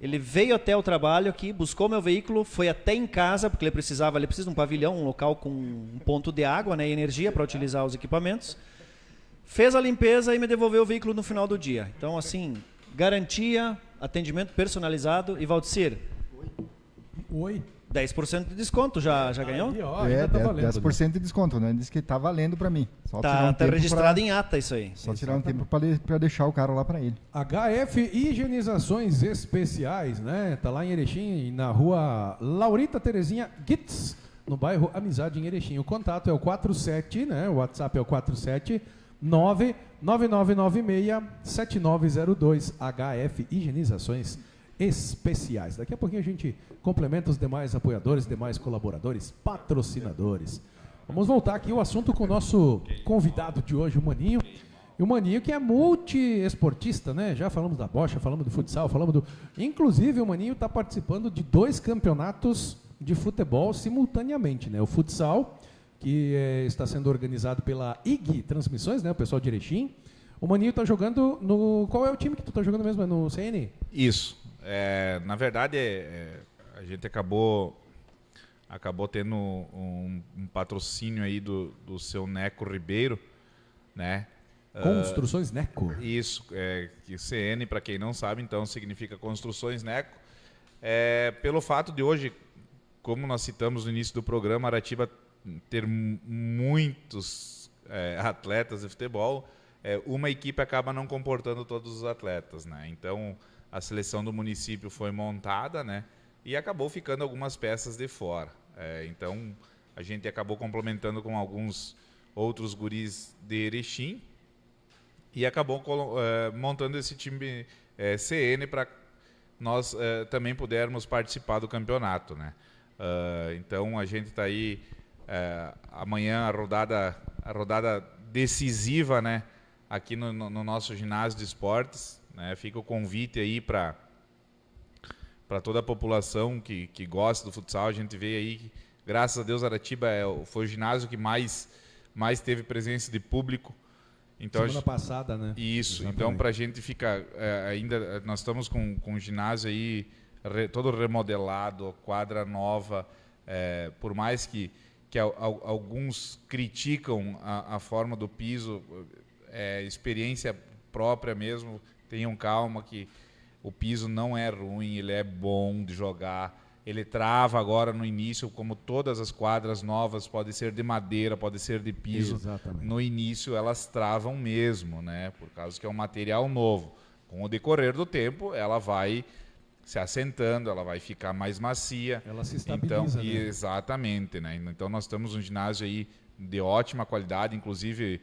Ele veio até o trabalho aqui, buscou meu veículo, foi até em casa, porque ele precisa de um pavilhão, um local com um ponto de água, né, e energia para utilizar os equipamentos. Fez a limpeza e me devolveu o veículo no final do dia. Então, assim, garantia, atendimento personalizado. E Valdecir, Oi. 10% de desconto, já ganhou? Aí, ó, ainda tá valendo. 10% de desconto, né? Diz que tá valendo para mim. Só tirar Tá tempo registrado em ata isso aí. Só tirar um tempo para deixar o carro lá para ele. HF Higienizações Especiais, né? Tá lá em Erechim, na rua Laurita Terezinha Gitz, no bairro Amizade, em Erechim. O contato é o 47, né? O WhatsApp é o 479-9996-7902. HF Higienizações Especiais. Daqui a pouquinho a gente complementa os demais apoiadores, demais colaboradores, patrocinadores. Vamos voltar aqui ao assunto com o nosso convidado de hoje, o Maninho. E o Maninho que é multiesportista, né? Já falamos da bocha, falamos do futsal, falamos do... Inclusive o Maninho está participando de 2 campeonatos de futebol simultaneamente, né? O futsal, que está sendo organizado pela IG Transmissões, né? O pessoal de Erechim. O Maninho está jogando no... Qual é o time que tu está jogando mesmo? É no CN? Isso. Na verdade, a gente acabou tendo um patrocínio aí do seu Neco Ribeiro, né? Construções Neco. Isso, que CN, para quem não sabe, então significa Construções Neco. Pelo fato de hoje, como nós citamos no início do programa, Aratiba ter muitos atletas de futebol, uma equipe acaba não comportando todos os atletas, né? Então, a seleção do município foi montada, né? E acabou ficando algumas peças de fora. Então, a gente acabou complementando com alguns outros guris de Erechim e acabou montando esse time CN para nós também pudermos participar do campeonato, né? Então, a gente está aí amanhã a rodada decisiva, né? Aqui no nosso ginásio de esportes, né? Fica o convite aí para toda a população que gosta do futsal. A gente vê aí que, graças a Deus, Aratiba foi o ginásio que mais teve presença de público. Então, Semana passada, né? Isso. Exatamente. Então, para a gente ficar ainda, nós estamos com o ginásio aí todo remodelado, quadra nova. Por mais que alguns criticam a forma do piso, experiência própria mesmo, tenham calma que o piso não é ruim, ele é bom de jogar. Ele trava agora no início, como todas as quadras novas, pode ser de madeira, pode ser de piso. Exatamente. No início elas travam mesmo, né? Por causa que é um material novo. Com o decorrer do tempo, ela vai se assentando, ela vai ficar mais macia. Ela se estabiliza, então, né? Exatamente, né? Então nós temos um ginásio aí de ótima qualidade, inclusive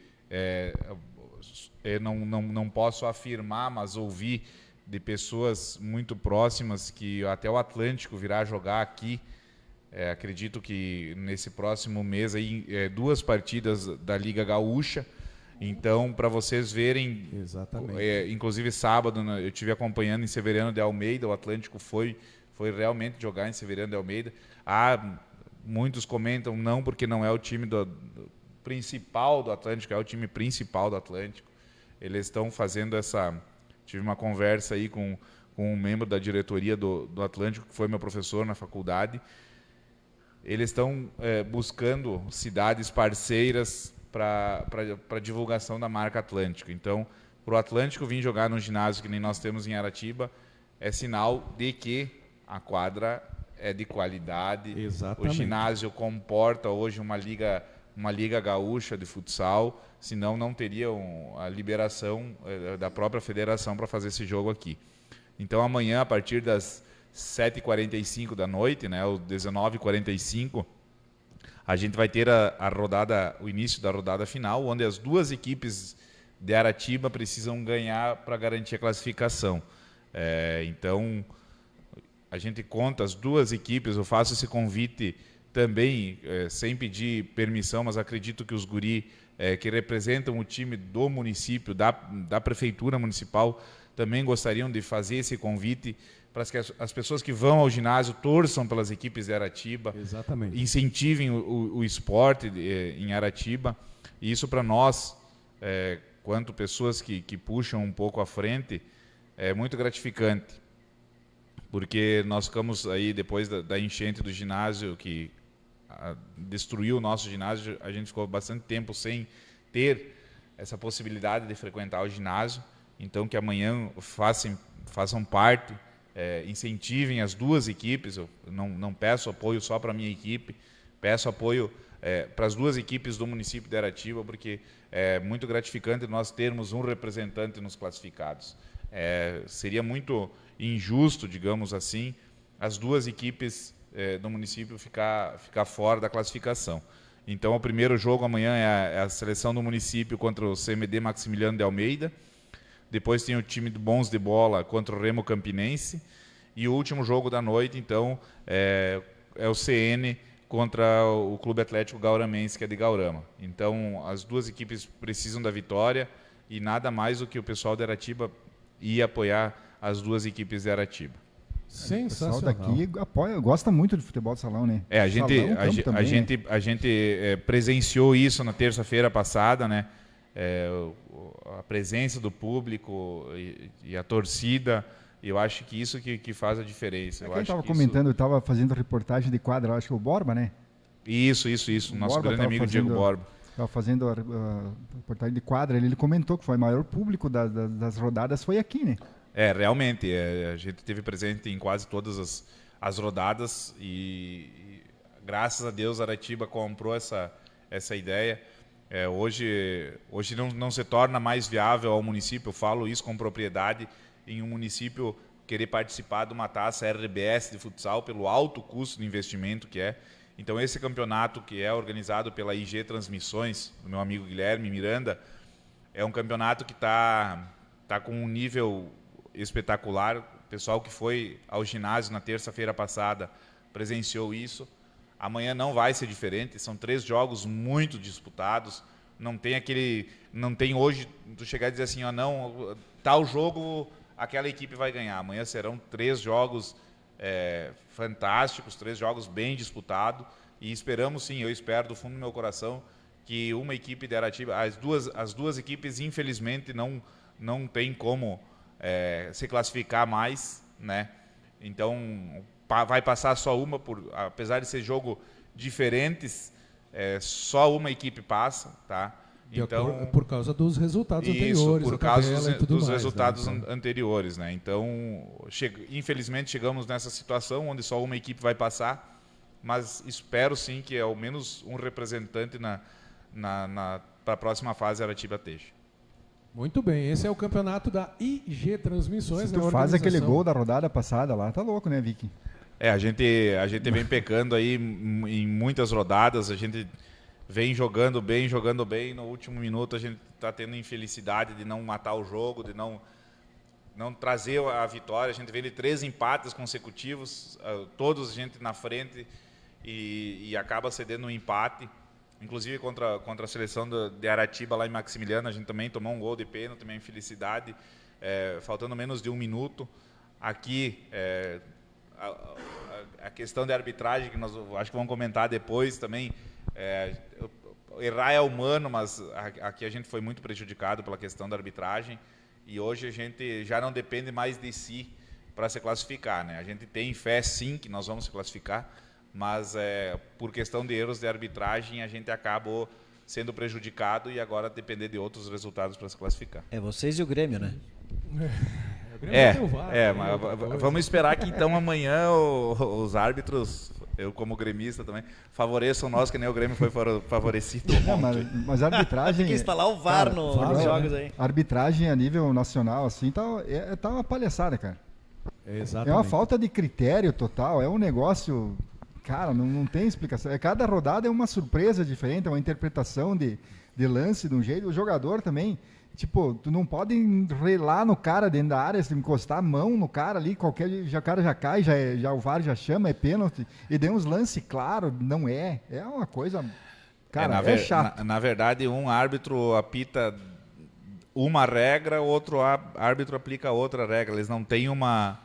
eu não posso afirmar, mas ouvi de pessoas muito próximas que até o Atlântico virá jogar aqui. Acredito que nesse próximo mês aí 2 partidas da Liga Gaúcha. Então, para vocês verem, Exatamente. inclusive sábado, né, eu estive acompanhando em Severiano de Almeida, o Atlântico foi realmente jogar em Severiano de Almeida. Muitos comentam não, porque não é o time principal do Atlântico, é o time principal do Atlântico. Eles estão fazendo Tive uma conversa aí com um membro da diretoria do Atlântico, que foi meu professor na faculdade. Eles estão buscando cidades parceiras para divulgação da marca Atlântico. Então, para o Atlântico vir jogar no ginásio que nem nós temos em Aratiba, é sinal de que a quadra é de qualidade. Exatamente. O ginásio comporta hoje uma liga gaúcha de futsal, senão não teriam a liberação da própria federação para fazer esse jogo aqui. Então, amanhã, a partir das 7h45 da noite, né, ou 19h45, a gente vai ter o início da rodada final, onde as 2 equipes de Aratiba precisam ganhar para garantir a classificação. Então, a gente conta as 2 equipes, eu faço esse convite também, sem pedir permissão, mas acredito que os guri que representam o time do município, da prefeitura municipal, também gostariam de fazer esse convite para que as pessoas que vão ao ginásio torçam pelas equipes de Aratiba. Exatamente. Incentivem o esporte em Aratiba. E isso, para nós, quanto pessoas que puxam um pouco à frente, é muito gratificante. Porque nós ficamos aí, depois da enchente do ginásio, que destruiu o nosso ginásio, a gente ficou bastante tempo sem ter essa possibilidade de frequentar o ginásio. Então, que amanhã façam parte, incentivem as 2 equipes. Eu não peço apoio só para a minha equipe, peço apoio para as 2 equipes do município de Aratiba, porque é muito gratificante nós termos um representante nos classificados. Seria muito injusto, digamos assim, as 2 equipes do município ficar fora da classificação. Então, o primeiro jogo amanhã é a seleção do município contra o CMD Maximiliano de Almeida. Depois tem o time do Bons de Bola contra o Remo Campinense. E o último jogo da noite, então, é o CN contra o Clube Atlético Gauramense, que é de Gaurama. Então, as 2 equipes precisam da vitória e nada mais do que o pessoal de Aratiba ir apoiar as 2 equipes de Aratiba. Sensacional. O pessoal daqui gosta muito de futebol de salão, né? A gente presenciou isso na terça-feira passada, né? A presença do público e a torcida, eu acho que isso que faz a diferença. Quem estava comentando, eu estava fazendo reportagem de quadra, acho que o Borba, né? Isso. Nosso grande amigo Diego Borba. Estava fazendo a reportagem de quadra, ele comentou que foi o maior público das rodadas foi aqui, né? Realmente, a gente teve presente em quase todas as rodadas e graças a Deus Aratiba comprou essa ideia. Hoje não se torna mais viável ao município, eu falo isso com propriedade, em um município querer participar de uma taça RBS de futsal pelo alto custo de investimento que é. Então esse campeonato que é organizado pela IG Transmissões, do meu amigo Guilherme Miranda, é um campeonato que tá com um nível espetacular. O pessoal que foi ao ginásio na terça-feira passada presenciou isso. Amanhã não vai ser diferente, são 3 jogos muito disputados. Não tem hoje tu chegar e dizer assim, não, tal jogo aquela equipe vai ganhar. Amanhã serão 3 jogos fantásticos, 3 jogos bem disputados, e esperamos sim, eu espero do fundo do meu coração que uma equipe de Aratiba, as duas equipes infelizmente não tem como se classificar mais, né? Então vai passar só uma, apesar de ser jogo diferentes, só uma equipe passa, tá? Então, por causa dos resultados isso, anteriores, por causa dos mais, resultados né? anteriores, né? Então, infelizmente chegamos nessa situação onde só uma equipe vai passar, mas espero sim que ao menos um representante para a próxima fase Aratiba esteja. Muito bem, esse é o campeonato da IG Transmissões. Se tu faz aquele gol da rodada passada lá, tá louco, né, Vicky? A gente vem pecando aí em muitas rodadas, a gente vem jogando bem, no último minuto a gente está tendo infelicidade de não matar o jogo, de não trazer a vitória. A gente vem de 3 empates consecutivos, todos a gente na frente, e acaba cedendo um empate. Inclusive contra a seleção de Aratiba lá em Maximiliano, a gente também tomou um gol de pênalti, também infelicidade, faltando menos de 1 minuto. Aqui, a questão de arbitragem, que nós acho que vamos comentar depois também, errar é humano, mas aqui a gente foi muito prejudicado pela questão da arbitragem, e hoje a gente já não depende mais de si para se classificar, né? A gente tem fé sim que nós vamos se classificar, mas por questão de erros de arbitragem a gente acabou sendo prejudicado e agora depender de outros resultados para se classificar. É vocês e o Grêmio, né? Mas vamos esperar que então amanhã os árbitros, eu como gremista também, favoreçam nós, que nem o Grêmio foi favorecido. Mas a arbitragem... Tem que instalar o VAR nos jogos aí. A arbitragem a nível nacional, assim, tá uma palhaçada, cara. Exatamente. É uma falta de critério total, é um negócio... Cara, não tem explicação. Cada rodada é uma surpresa diferente, é uma interpretação de lance de um jeito. O jogador também, tipo, tu não pode relar no cara dentro da área, se encostar a mão no cara ali, o cara já cai, já o VAR já chama, é pênalti. E deu uns lances, claro, não é. É uma coisa... Cara, é chato. Na verdade, um árbitro apita uma regra, outro árbitro aplica outra regra. Eles não têm uma...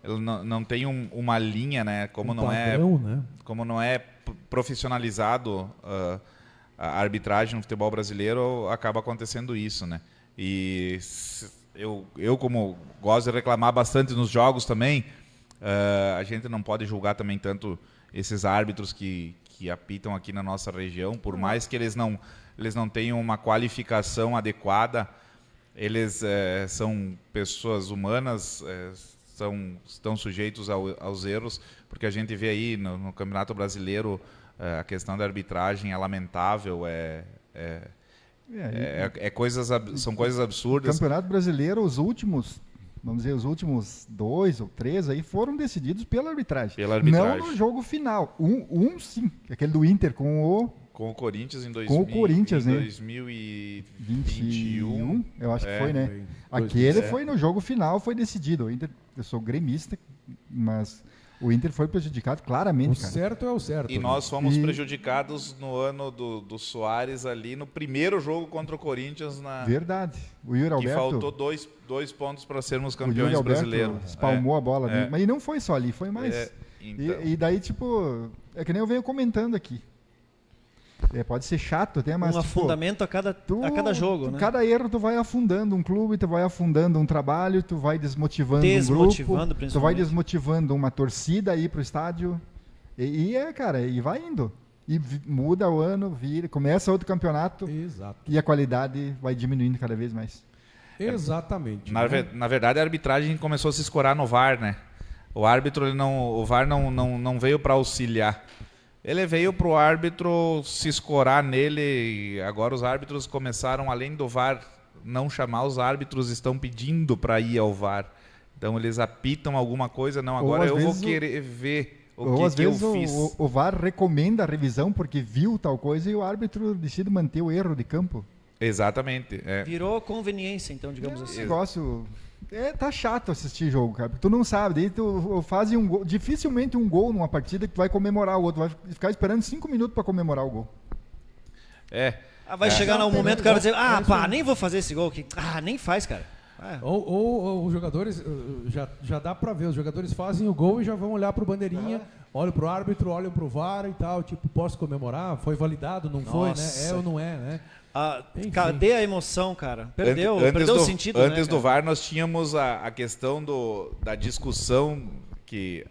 Não tem uma linha, né? Como não é profissionalizado a arbitragem no futebol brasileiro, acaba acontecendo isso, né? E eu como gosto de reclamar bastante nos jogos também, a gente não pode julgar também tanto esses árbitros que apitam aqui na nossa região, por mais que eles não tenham uma qualificação adequada, eles são pessoas humanas, estão sujeitos aos erros, porque a gente vê aí no Campeonato Brasileiro a questão da arbitragem é lamentável, são coisas absurdas. Campeonato Brasileiro, os últimos 2 ou 3 aí foram decididos pela arbitragem. Não no jogo final. Sim, aquele do Inter com o Corinthians em né? 2021. Eu acho que foi, né? Aquele foi no jogo final, foi decidido. O Inter, eu sou gremista, mas o Inter foi prejudicado claramente, cara. O certo é o certo. E nós fomos prejudicados no ano do Soares ali, no primeiro jogo contra o Corinthians. Verdade. O Yuri Alberto... Que faltou dois pontos para sermos campeões brasileiros. Espalmou a bola ali. Mas não foi só ali, foi mais... Então. E daí, tipo, é que nem eu venho comentando aqui. Pode ser chato até, mas... afundamento a cada jogo, né? Cada erro tu vai afundando um clube, tu vai afundando um trabalho, tu vai desmotivando um grupo, tu vai desmotivando uma torcida a ir pro estádio. E vai indo. E muda o ano, começa outro campeonato. Exato. E a qualidade vai diminuindo cada vez mais. Exatamente. Na verdade, a arbitragem começou a se escorar no VAR, né? O VAR não veio para auxiliar. Ele veio para o árbitro se escorar nele, e agora os árbitros começaram, além do VAR não chamar, os árbitros estão pedindo para ir ao VAR. Então eles apitam alguma coisa, não, agora eu vou querer ver o que eu fiz. O VAR recomenda a revisão porque viu tal coisa e o árbitro decide manter o erro de campo. Exatamente. Virou conveniência, então, digamos assim. Negócio... tá chato assistir jogo, cara. Tu não sabe, daí tu faz um gol, dificilmente um gol numa partida que tu vai comemorar o outro, vai ficar esperando 5 minutos para comemorar o gol. Vai chegar num momento que o cara vai dizer, nem vou fazer esse gol aqui. Nem faz, cara. Ou os jogadores, já dá pra ver, os jogadores fazem o gol e já vão olhar pro bandeirinha, olham pro árbitro, olham pro VAR e tal, tipo, posso comemorar? Foi validado, não foi, né? É ou não é, né? Cadê a emoção, cara? Perdeu o sentido, antes né, do VAR nós tínhamos a questão da discussão que,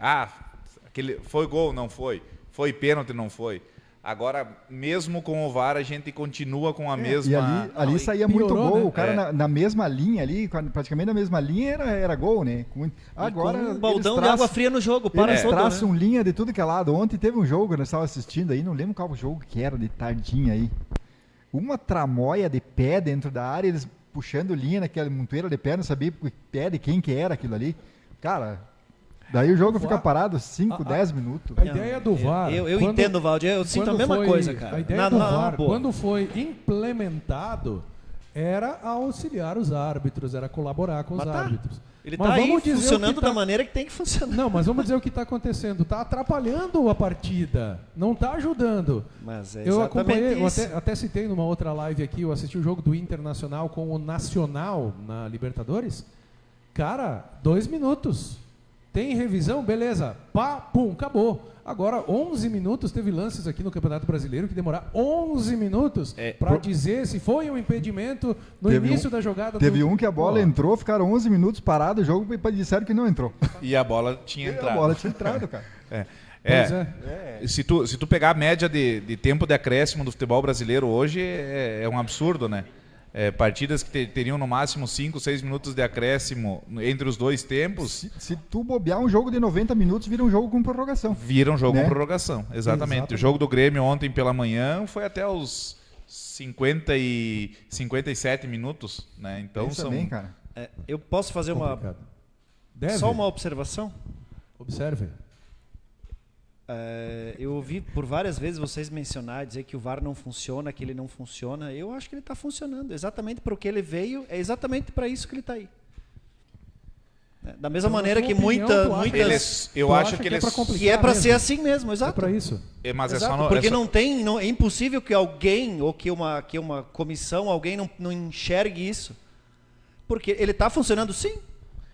aquele foi gol, não foi? Foi pênalti, não foi? Agora, mesmo com o VAR, a gente continua com a mesma... E ali saía muito gol, né? O cara na mesma linha ali, praticamente na mesma linha, era gol, né? Agora, um baldão de água fria no jogo, para eles todo, traçam linha de tudo que é lado. Ontem teve um jogo, nós estávamos assistindo aí, não lembro qual jogo que era, de tardinha aí. Uma tramóia de pé dentro da área, eles puxando linha naquela montoeira de pé, não sabia o pé de quem que era aquilo ali. Cara, daí o jogo fica parado 5, 10 minutos. A ideia do VAR... Eu entendo, Valdir, eu sinto a mesma coisa, cara. A ideia do VAR, quando foi implementado, era auxiliar os árbitros, era colaborar com os árbitros. Ele está aí funcionando da maneira que tem que funcionar. Não, mas vamos dizer o que está acontecendo. Está atrapalhando a partida, não está ajudando. Mas eu acompanhei, eu até citei numa outra live aqui, eu assisti o jogo do Internacional com o Nacional na Libertadores. Cara, 2 minutos. Tem revisão? Beleza. Pá, pum, acabou. Agora, 11 minutos, teve lances aqui no Campeonato Brasileiro que demoraram 11 minutos para dizer se foi um impedimento no início da jogada. Teve um que a bola entrou, ficaram 11 minutos parado o jogo e disseram que não entrou. E a bola tinha entrado. A bola tinha entrado, cara. Se tu pegar a média de tempo de acréscimo do futebol brasileiro hoje, é um absurdo, né? Partidas que teriam no máximo 5, 6 minutos de acréscimo entre os dois tempos. Se tu bobear um jogo de 90 minutos, vira um jogo com prorrogação. Vira um jogo com prorrogação, exatamente. O jogo do Grêmio ontem pela manhã foi até os 50 e 57 minutos, né? Então são... também, cara. Eu posso fazer só uma observação? Observe. Eu ouvi por várias vezes vocês mencionar, dizer que o VAR não funciona, que ele não funciona. Eu acho que ele está funcionando. Exatamente para o que ele veio, é exatamente para isso que ele está aí. Da mesma maneira que muitas... Eu acho que é para ser assim mesmo, exato. É para isso. Mas porque é impossível que alguém, ou que uma comissão, alguém não enxergue isso. Porque ele está funcionando sim.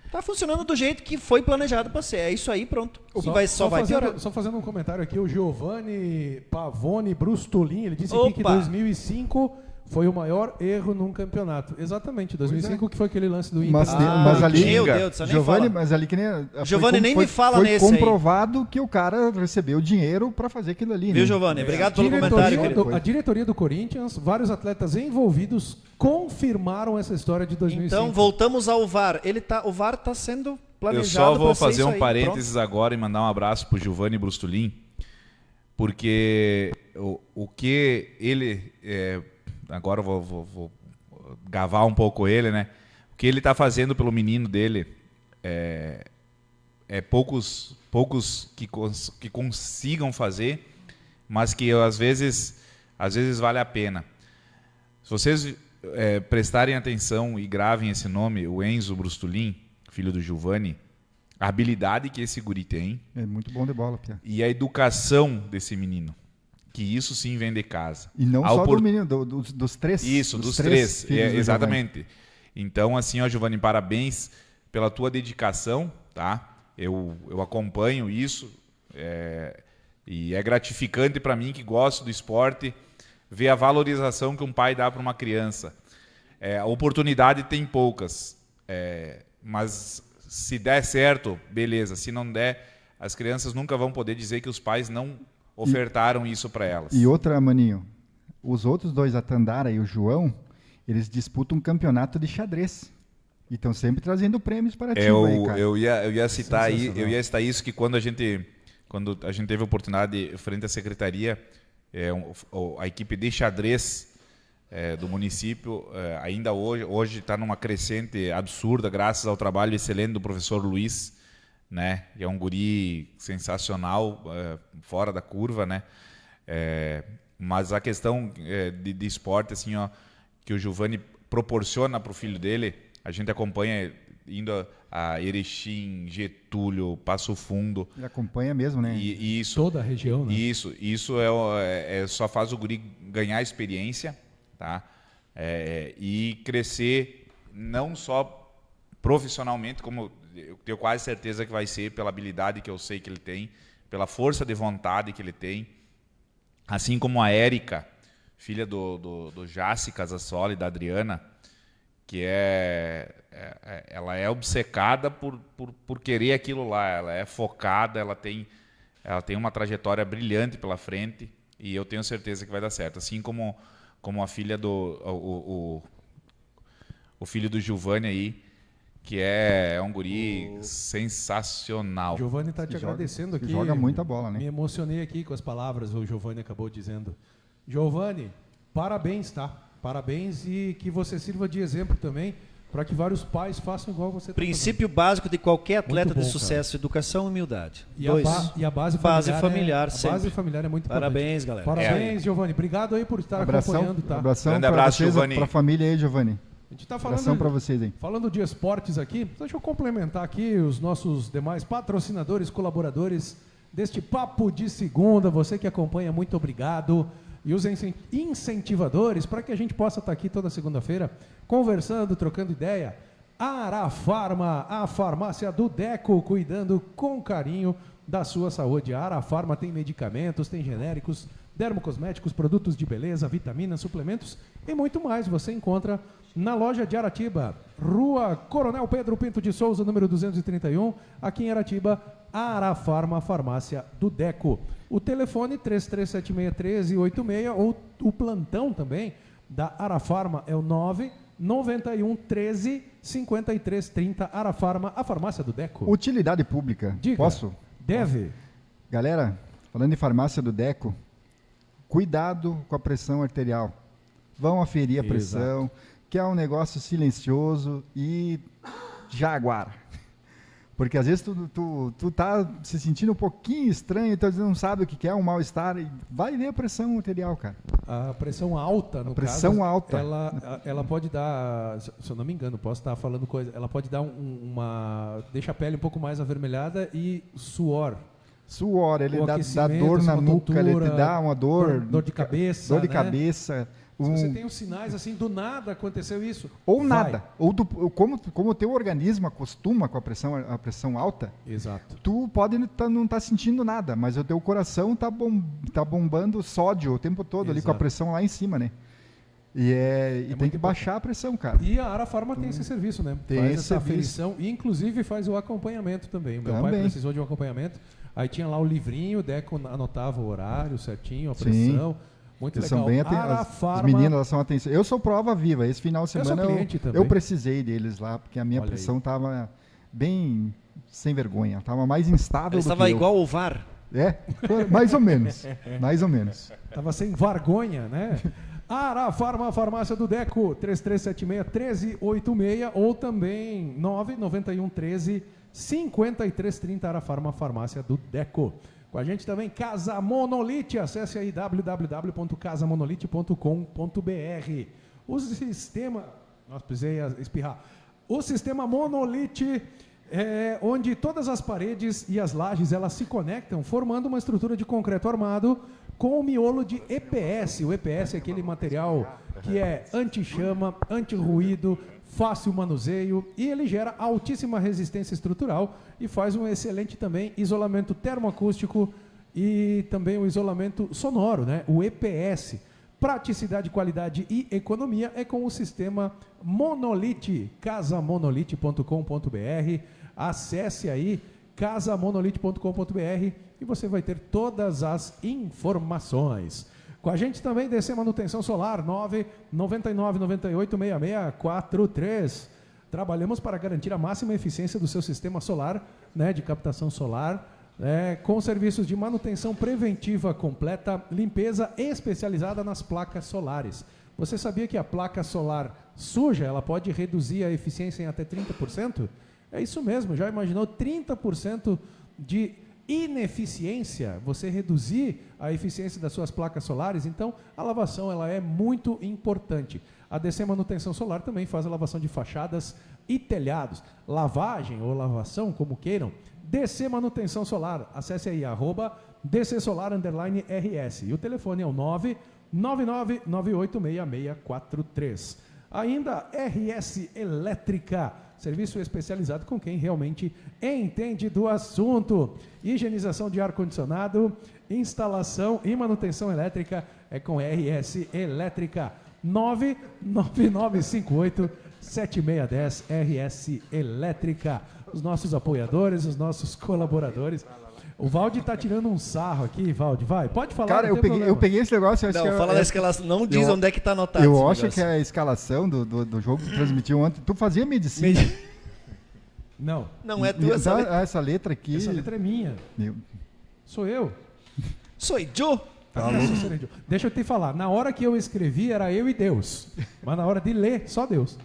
Está funcionando do jeito que foi planejado para ser. É isso aí, pronto. Só vai piorar. Só fazendo um comentário aqui, o Giovanni Pavone Brustolin, ele disse aqui que 2005 foi o maior erro num campeonato. Exatamente, 2005 que foi aquele lance do Inter. Mas ali, meu Deus, Giovanni, mas ali que nem Giovanni nem me fala foi nesse aí. Foi comprovado que o cara recebeu dinheiro para fazer aquilo ali. Viu, Giovanni? Obrigado pelo comentário. A diretoria do Corinthians, vários atletas envolvidos confirmaram essa história de 2005. Então, voltamos ao VAR. O VAR está sendo planejado. Eu só vou fazer um parênteses agora e mandar um abraço para o Giovanni Brustolin, porque o que ele... agora eu vou gavar um pouco ele, né? O que ele está fazendo pelo menino dele poucos que consigam fazer, mas que às vezes vale a pena. Se vocês prestarem atenção e gravem esse nome, o Enzo Brustolin, filho do Giovanni, a habilidade que esse guri tem. É muito bom de bola, Pia. E a educação desse menino. Que isso sim vem de casa. E não só do menino, dos três. Isso, dos três. Exatamente. Então, assim, Giovanni, parabéns pela tua dedicação, tá? Eu acompanho isso. E é gratificante para mim, que gosto do esporte, ver a valorização que um pai dá para uma criança. A oportunidade tem poucas, mas se der certo, beleza. Se não der, as crianças nunca vão poder dizer que os pais não ofertaram isso para elas. E outra, Maninho, os outros dois, a Tandara e o João, eles disputam um campeonato de xadrez. E estão sempre trazendo prêmios para ti, cara. Eu ia citar isso, que quando a gente quando a gente teve a oportunidade, frente à secretaria, a equipe de xadrez do município, ainda hoje está numa crescente absurda, graças ao trabalho excelente do professor Luiz, né? Que é um guri sensacional, fora da curva, né? Mas a questão de esporte, assim, ó, que o Giovanni proporciona para o filho dele, a gente acompanha indo a Erechim, Getúlio, Passo Fundo. Ele acompanha mesmo, né? E isso, Toda a região, né? Isso só faz o guri ganhar experiência, tá? E crescer não só profissionalmente, como eu tenho quase certeza que vai ser, pela habilidade que eu sei que ele tem, pela força de vontade que ele tem, assim como a Érica, filha do Jaci Casassoli, da Adriana, que ela é obcecada por querer aquilo lá, ela é focada, ela tem uma trajetória brilhante pela frente, e eu tenho certeza que vai dar certo. Assim como a filha o filho do Giovanni aí, que é um guri sensacional. O Giovanni está te agradecendo aqui. Joga muita bola, né? Me emocionei aqui com as palavras, o Giovanni acabou dizendo. Giovanni, parabéns, tá? Parabéns, e que você sirva de exemplo também para que vários pais façam igual você. Princípio básico de qualquer atleta Muito bom, de sucesso: educação e humildade. E Dois. A base familiar a sempre. base familiar é muito importante. Parabéns, galera. Parabéns, Giovanni. Obrigado aí por estar acompanhando, tá? Abração Grande para abraço, vocês, Giovanni. para a família aí, Giovanni. A gente tá Abração para vocês aí. falando de esportes aqui, deixa eu complementar aqui os nossos demais patrocinadores, colaboradores deste Papo de Segunda. Você que acompanha, muito obrigado. E os incentivadores, para que a gente possa estar aqui toda segunda-feira conversando, trocando ideia. Arafarma, a farmácia do Deco, cuidando com carinho da sua saúde. A Arafarma tem medicamentos, tem genéricos, dermocosméticos, produtos de beleza, vitaminas, suplementos e muito mais. Você encontra na loja de Aratiba, Rua Coronel Pedro Pinto de Souza, número 231, aqui em Aratiba, a Arafarma, farmácia do Deco. O telefone 33761386 ou o plantão também da Arafarma é o 991 13 53 30. Arafarma, a farmácia do Deco. Utilidade pública. Diga. Posso? Deve. Galera, falando de farmácia do Deco, cuidado com a pressão arterial. Vão aferir a pressão, que é um negócio silencioso e jaguar. Porque às vezes tu tá se sentindo um pouquinho estranho, então não sabe o que é um mal-estar, e vai ver a pressão arterial, cara. A pressão alta, no pressão caso, alta. ela pode dar, se eu não me engano, posso estar falando coisa, ela pode dar deixa a pele um pouco mais avermelhada e suor. Suor, ele dá aquecimento, dor na essa nuca, ele te tontura, dá uma dor de cabeça, dor de né? cabeça. Se você tem os sinais assim, do nada aconteceu isso. Ou vai. nada. Ou como o teu organismo acostuma com a pressão alta, Exato. tu pode não estar sentindo nada, mas o teu coração tá bombando sódio o tempo todo ali com a pressão lá em cima, né? E tem que baixar a pressão, cara. E a Arafarma tem esse serviço, né? Tem faz esse essa serviço. aferição e inclusive faz o acompanhamento também. O meu pai Também. precisou de um acompanhamento. Aí tinha lá o livrinho, o Deco anotava o horário certinho, a Sim. pressão. Muito Eles legal. são bem as meninas, elas são atenção. Eu sou prova viva. Esse final de Eu semana sou cliente também. eu precisei deles lá, porque a minha Olha pressão estava bem sem vergonha. Estava mais instável Ele do que estava eu. igual o VAR. Mais ou menos. Mais ou menos. Tava sem vergonha, né? Arafarma, farmácia do Deco, 3376-1386 ou também 991 13 53 30. Arafarma, farmácia do Deco. Com a gente também Casa Monolite, acesse aí www.casamonolite.com.br. O sistema, nossa, precisei espirrar. O sistema Monolite é onde todas as paredes e as lajes elas se conectam, formando uma estrutura de concreto armado com o miolo de EPS. O EPS é aquele material que é anti-chama, anti-ruído, fácil manuseio e ele gera altíssima resistência estrutural e faz um excelente também isolamento termoacústico e também o isolamento sonoro, né? O EPS. Praticidade, qualidade e economia é com o sistema Monolite, casamonolite.com.br. Acesse aí casamonolite.com.br e você vai ter todas as informações. Com a gente também DC Manutenção Solar, 999986643. Trabalhamos para garantir a máxima eficiência do seu sistema solar, né, de captação solar. com serviços de manutenção preventiva completa, limpeza especializada nas placas solares. Você sabia que a placa solar suja, ela pode reduzir a eficiência em até 30%? É isso mesmo, já imaginou 30% de ineficiência, você reduzir a eficiência das suas placas solares? Então, a lavação ela é muito importante. A DC Manutenção Solar também faz a lavação de fachadas e telhados. Lavagem ou lavação, como queiram, DC Manutenção Solar. Acesse aí, @DCSolar_RS. E o telefone é o 999986643. Ainda RS Elétrica, serviço especializado com quem realmente entende do assunto. Higienização de ar-condicionado, instalação e manutenção elétrica é com RS Elétrica. 99958-7610 RS Elétrica. Os nossos apoiadores, os nossos colaboradores. O Valde tá tirando um sarro aqui, Valde, vai, pode falar. Cara, eu peguei esse negócio. Não, fala da escalação, não diz onde é que tá anotado. Eu acho que a escalação do jogo que transmitiu ontem, tu fazia medicina. Não. Não é tua essa letra. Essa letra aqui. Essa letra é minha. Sou eu. Sou Joe. Deixa eu te falar, na hora que eu escrevi era eu e Deus, mas na hora de ler, só Deus.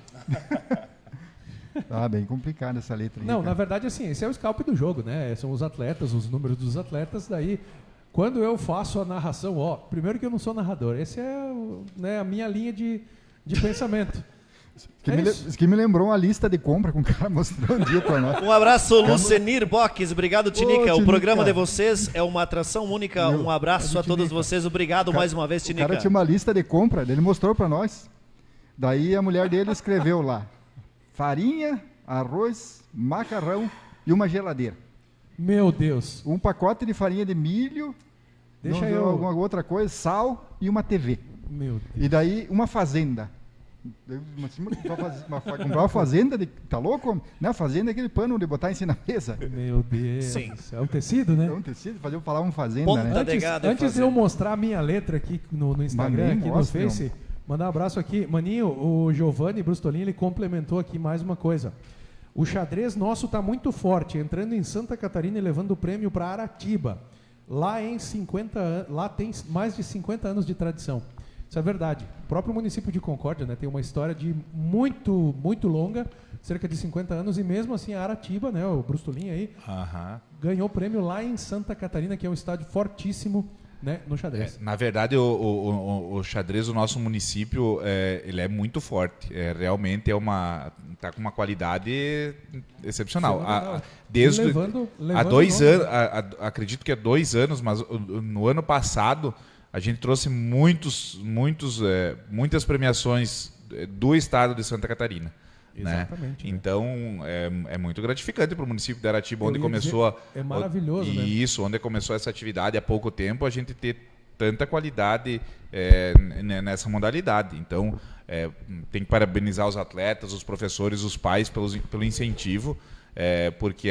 Bem complicada essa letra aí. Não, cara. na verdade, assim, esse é o scalp do jogo, né? São os atletas, os números dos atletas. Daí, quando eu faço a narração, primeiro que eu não sou narrador, esse é a minha linha de pensamento. Isso que me lembrou uma lista de compra com o cara mostrou um dia pra nós. Um abraço, Lucenir Boques. Obrigado, Tinica. Tinica. O programa de vocês é uma atração única. Um abraço a todos vocês. Obrigado mais uma vez, Tinica. O cara tinha uma lista de compra, ele mostrou pra nós. Daí a mulher dele escreveu lá: farinha, arroz, macarrão e uma geladeira. Meu Deus. Um pacote de farinha de milho, alguma outra coisa, sal e uma TV. Meu Deus. E daí uma fazenda. Comprar uma fazenda, tá louco? Não, fazenda é aquele pano de botar em cima da mesa. Meu Deus. Sim. É um tecido, né? É um tecido, falar uma fazenda, Ponta né? de gado. Antes de eu mostrar a minha letra aqui no Instagram, aqui no Face, mandar um abraço aqui. Maninho, o Giovanni Brustolin, ele complementou aqui mais uma coisa. O xadrez nosso tá muito forte, entrando em Santa Catarina e levando o prêmio para Aratiba. Lá tem mais de 50 anos de tradição. Isso é verdade. O próprio município de Concórdia, né, tem uma história de muito, muito longa, cerca de 50 anos, e mesmo assim a Aratiba, né, o Brustolin aí, ganhou o prêmio lá em Santa Catarina, que é um estádio fortíssimo, né, no xadrez. Na verdade, o xadrez do nosso município, ele é muito forte. Realmente tá com uma qualidade excepcional. Há 2 anos, acredito que há 2 anos, mas no ano passado a gente trouxe muitas premiações do estado de Santa Catarina. Exatamente. Né? Então, é muito gratificante para o município de Aratiba, onde começou... É maravilhoso, né? Isso, onde começou essa atividade há pouco tempo, a gente ter tanta qualidade nessa modalidade. Então, tem que parabenizar os atletas, os professores, os pais pelo incentivo, porque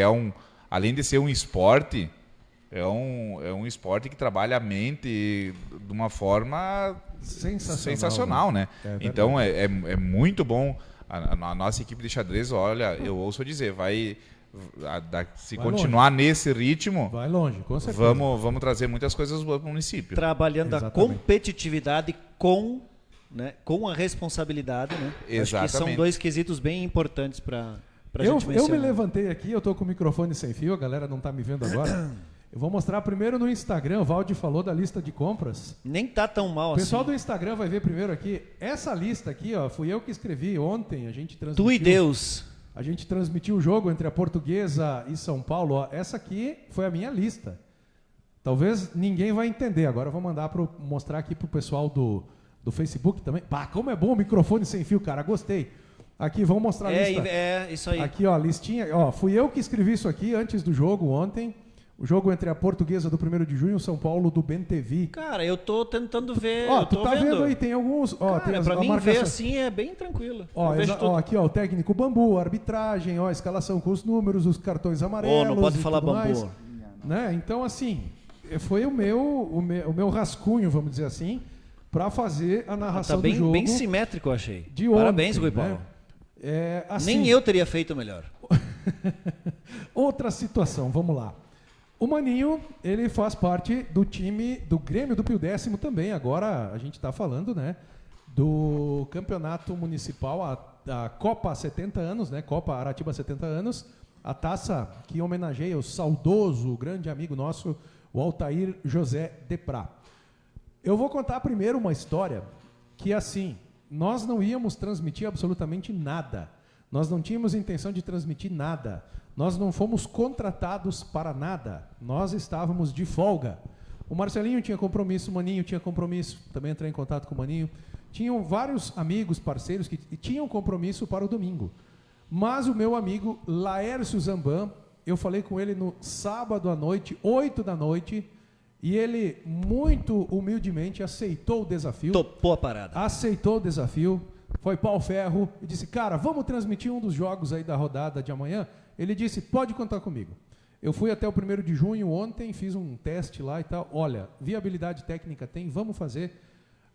além de ser um esporte... É um esporte que trabalha a mente de uma forma sensacional, né? Então é muito bom. A nossa equipe de xadrez, olha, eu ouço dizer, se continuar nesse ritmo, vai longe, com certeza. Vamos trazer muitas coisas boas para o município. Trabalhando a competitividade com a responsabilidade, né? Exatamente. Acho que são 2 quesitos bem importantes para a gente mencionar. Eu me levantei aqui, eu estou com o microfone sem fio, a galera não está me vendo agora. Eu vou mostrar primeiro no Instagram, o Valde falou da lista de compras. Nem tá tão mal assim. O pessoal do Instagram vai ver primeiro aqui. Essa lista aqui, fui eu que escrevi ontem, a gente transmitiu. Tu e Deus. A gente transmitiu o jogo entre a Portuguesa e São Paulo. Essa aqui foi a minha lista. Talvez ninguém vai entender. Agora eu vou mostrar aqui pro pessoal do Facebook também. Pá, como é bom o microfone sem fio, cara. Gostei. Aqui, vamos mostrar a lista. Isso aí. Aqui, listinha. Fui eu que escrevi isso aqui antes do jogo ontem. O jogo entre a Portuguesa do 1º de junho e o São Paulo do BNTV. Cara, eu tô tentando ver. Tu tá vendo aí, tem alguns. Cara, pra mim ver assim é bem tranquilo. Aqui, o técnico Bambu, arbitragem, a escalação com os números, os cartões amarelos. Não pode falar Bambu. Mais, né? Então, assim, foi o meu rascunho, vamos dizer assim, para fazer a narração do jogo. Bem simétrico, eu achei. ontem, Parabéns, Rui Paulo. Assim, nem eu teria feito melhor. Outra situação, vamos lá. O Maninho, ele faz parte do time do Grêmio do Pio Décimo também. Agora a gente está falando, né, do campeonato municipal, a Copa 70 anos, né, Copa Aratiba 70 anos, a taça que homenageia o saudoso, grande amigo nosso, o Altair José Deprá. Eu vou contar primeiro uma história que, assim, nós não íamos transmitir absolutamente nada. Nós não tínhamos intenção de transmitir nada. Nós não fomos contratados para nada. Nós estávamos de folga. O Marcelinho tinha compromisso, o Maninho tinha compromisso, também entrei em contato com o Maninho. Tinham vários amigos, parceiros que tinham compromisso para o domingo. Mas o meu amigo Laércio Zamban, eu falei com ele no sábado à noite, 8 da noite, e ele muito humildemente aceitou o desafio. Topou a parada. Aceitou o desafio, foi pau ferro e disse, cara, vamos transmitir um dos jogos aí da rodada de amanhã? Ele disse, pode contar comigo. Eu fui até o 1º de junho ontem, fiz um teste lá e tal. Olha, viabilidade técnica tem, vamos fazer.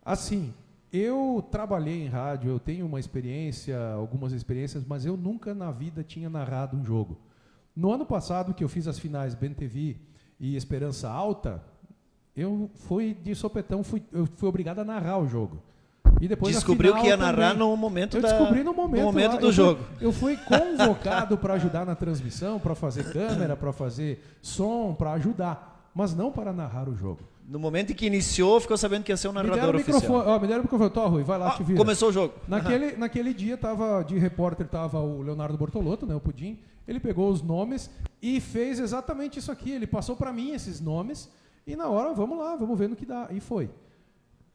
Assim, eu trabalhei em rádio, eu tenho uma experiência, algumas experiências, mas eu nunca na vida tinha narrado um jogo. No ano passado, que eu fiz as finais BNTV e Esperança Alta, eu fui de sopetão, eu fui obrigado a narrar o jogo. E depois descobriu final, que ia narrar também. no momento Eu descobri no momento do jogo. Eu fui convocado para ajudar na transmissão, para fazer câmera, para fazer som, para ajudar, mas não para narrar o jogo. No momento em que iniciou, ficou sabendo que ia ser um narrador oficial. Me deram o microfone, Tó, Rui, vai lá, te vira. Começou o jogo. Naquele dia, tava, de repórter, estava o Leonardo Bortolotto, né, o Pudim. Ele pegou os nomes e fez exatamente isso aqui. Ele passou para mim esses nomes e na hora, vamos lá, vamos ver no que dá. E foi.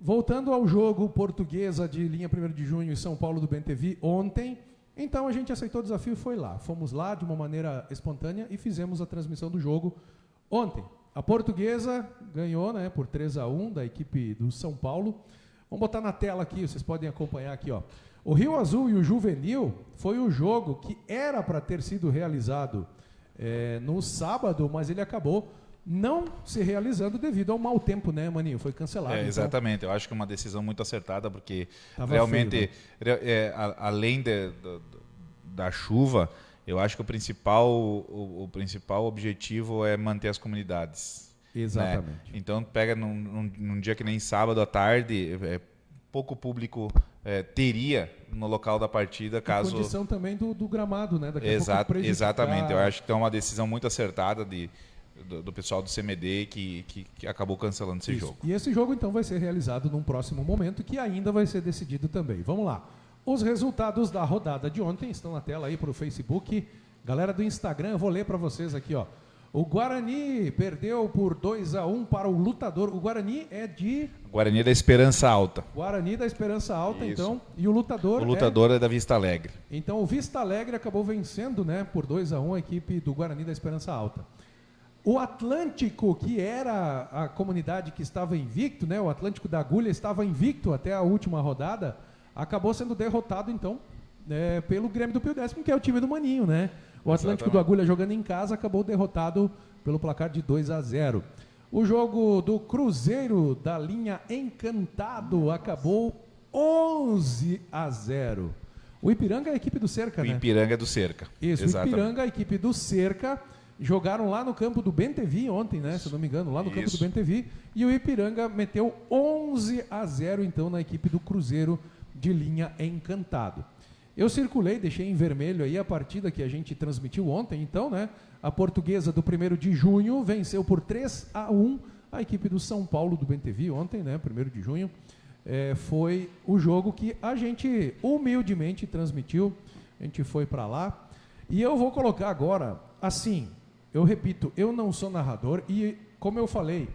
Voltando ao jogo Portuguesa de linha 1º de junho e São Paulo do BNTV ontem, então a gente aceitou o desafio e foi lá. Fomos lá de uma maneira espontânea e fizemos a transmissão do jogo ontem. A Portuguesa ganhou, né, por 3-1 da equipe do São Paulo. Vamos botar na tela aqui, vocês podem acompanhar aqui, ó. O Rio Azul e o Juvenil foi o jogo que era para ter sido realizado no sábado, mas ele acabou não se realizando devido ao mau tempo, né, Maninho? Foi cancelado. Exatamente. Então, eu acho que é uma decisão muito acertada, porque realmente, além da chuva, eu acho que o principal objetivo é manter as comunidades. Exatamente. Né? Então, pega num dia que nem sábado à tarde, pouco público teria no local da partida, caso... A condição também do gramado, né? Exatamente. Eu acho que é uma decisão muito acertada do pessoal do CMD que acabou cancelando esse jogo. E esse jogo, então, vai ser realizado num próximo momento, que ainda vai ser decidido também. Vamos lá. Os resultados da rodada de ontem estão na tela aí para o Facebook. Galera do Instagram, eu vou ler para vocês aqui, ó. O Guarani perdeu por 2-1 para o Lutador. O Guarani é de... Guarani da Esperança Alta. Guarani da Esperança Alta, Isso. então. E o Lutador é da Vista Alegre. Então o Vista Alegre acabou vencendo, né, por 2-1 a equipe do Guarani da Esperança Alta. O Atlântico, que era a comunidade que estava invicto, né, o Atlântico da Agulha estava invicto até a última rodada, acabou sendo derrotado, então, pelo Grêmio do Pio Décimo, que é o time do Maninho, né? O Atlântico do Agulha, jogando em casa, acabou derrotado pelo placar de 2-0. O jogo do Cruzeiro da linha Encantado acabou 11-0. O Ipiranga é a equipe do Cerca, né? O Ipiranga é do Cerca. Isso, exatamente. O Ipiranga, a equipe do Cerca, jogaram lá no campo do BNTV ontem, né? Se eu não me engano, lá no campo do BNTV. E o Ipiranga meteu 11-0, então, na equipe do Cruzeiro de linha Encantado. Eu circulei, deixei em vermelho aí a partida que a gente transmitiu ontem, então, né? A Portuguesa do 1º de junho venceu por 3-1 a equipe do São Paulo do BNTV ontem, né? 1º de junho. Foi o jogo que a gente humildemente transmitiu. A gente foi para lá. E eu vou colocar agora, assim, eu repito, eu não sou narrador e, como eu falei,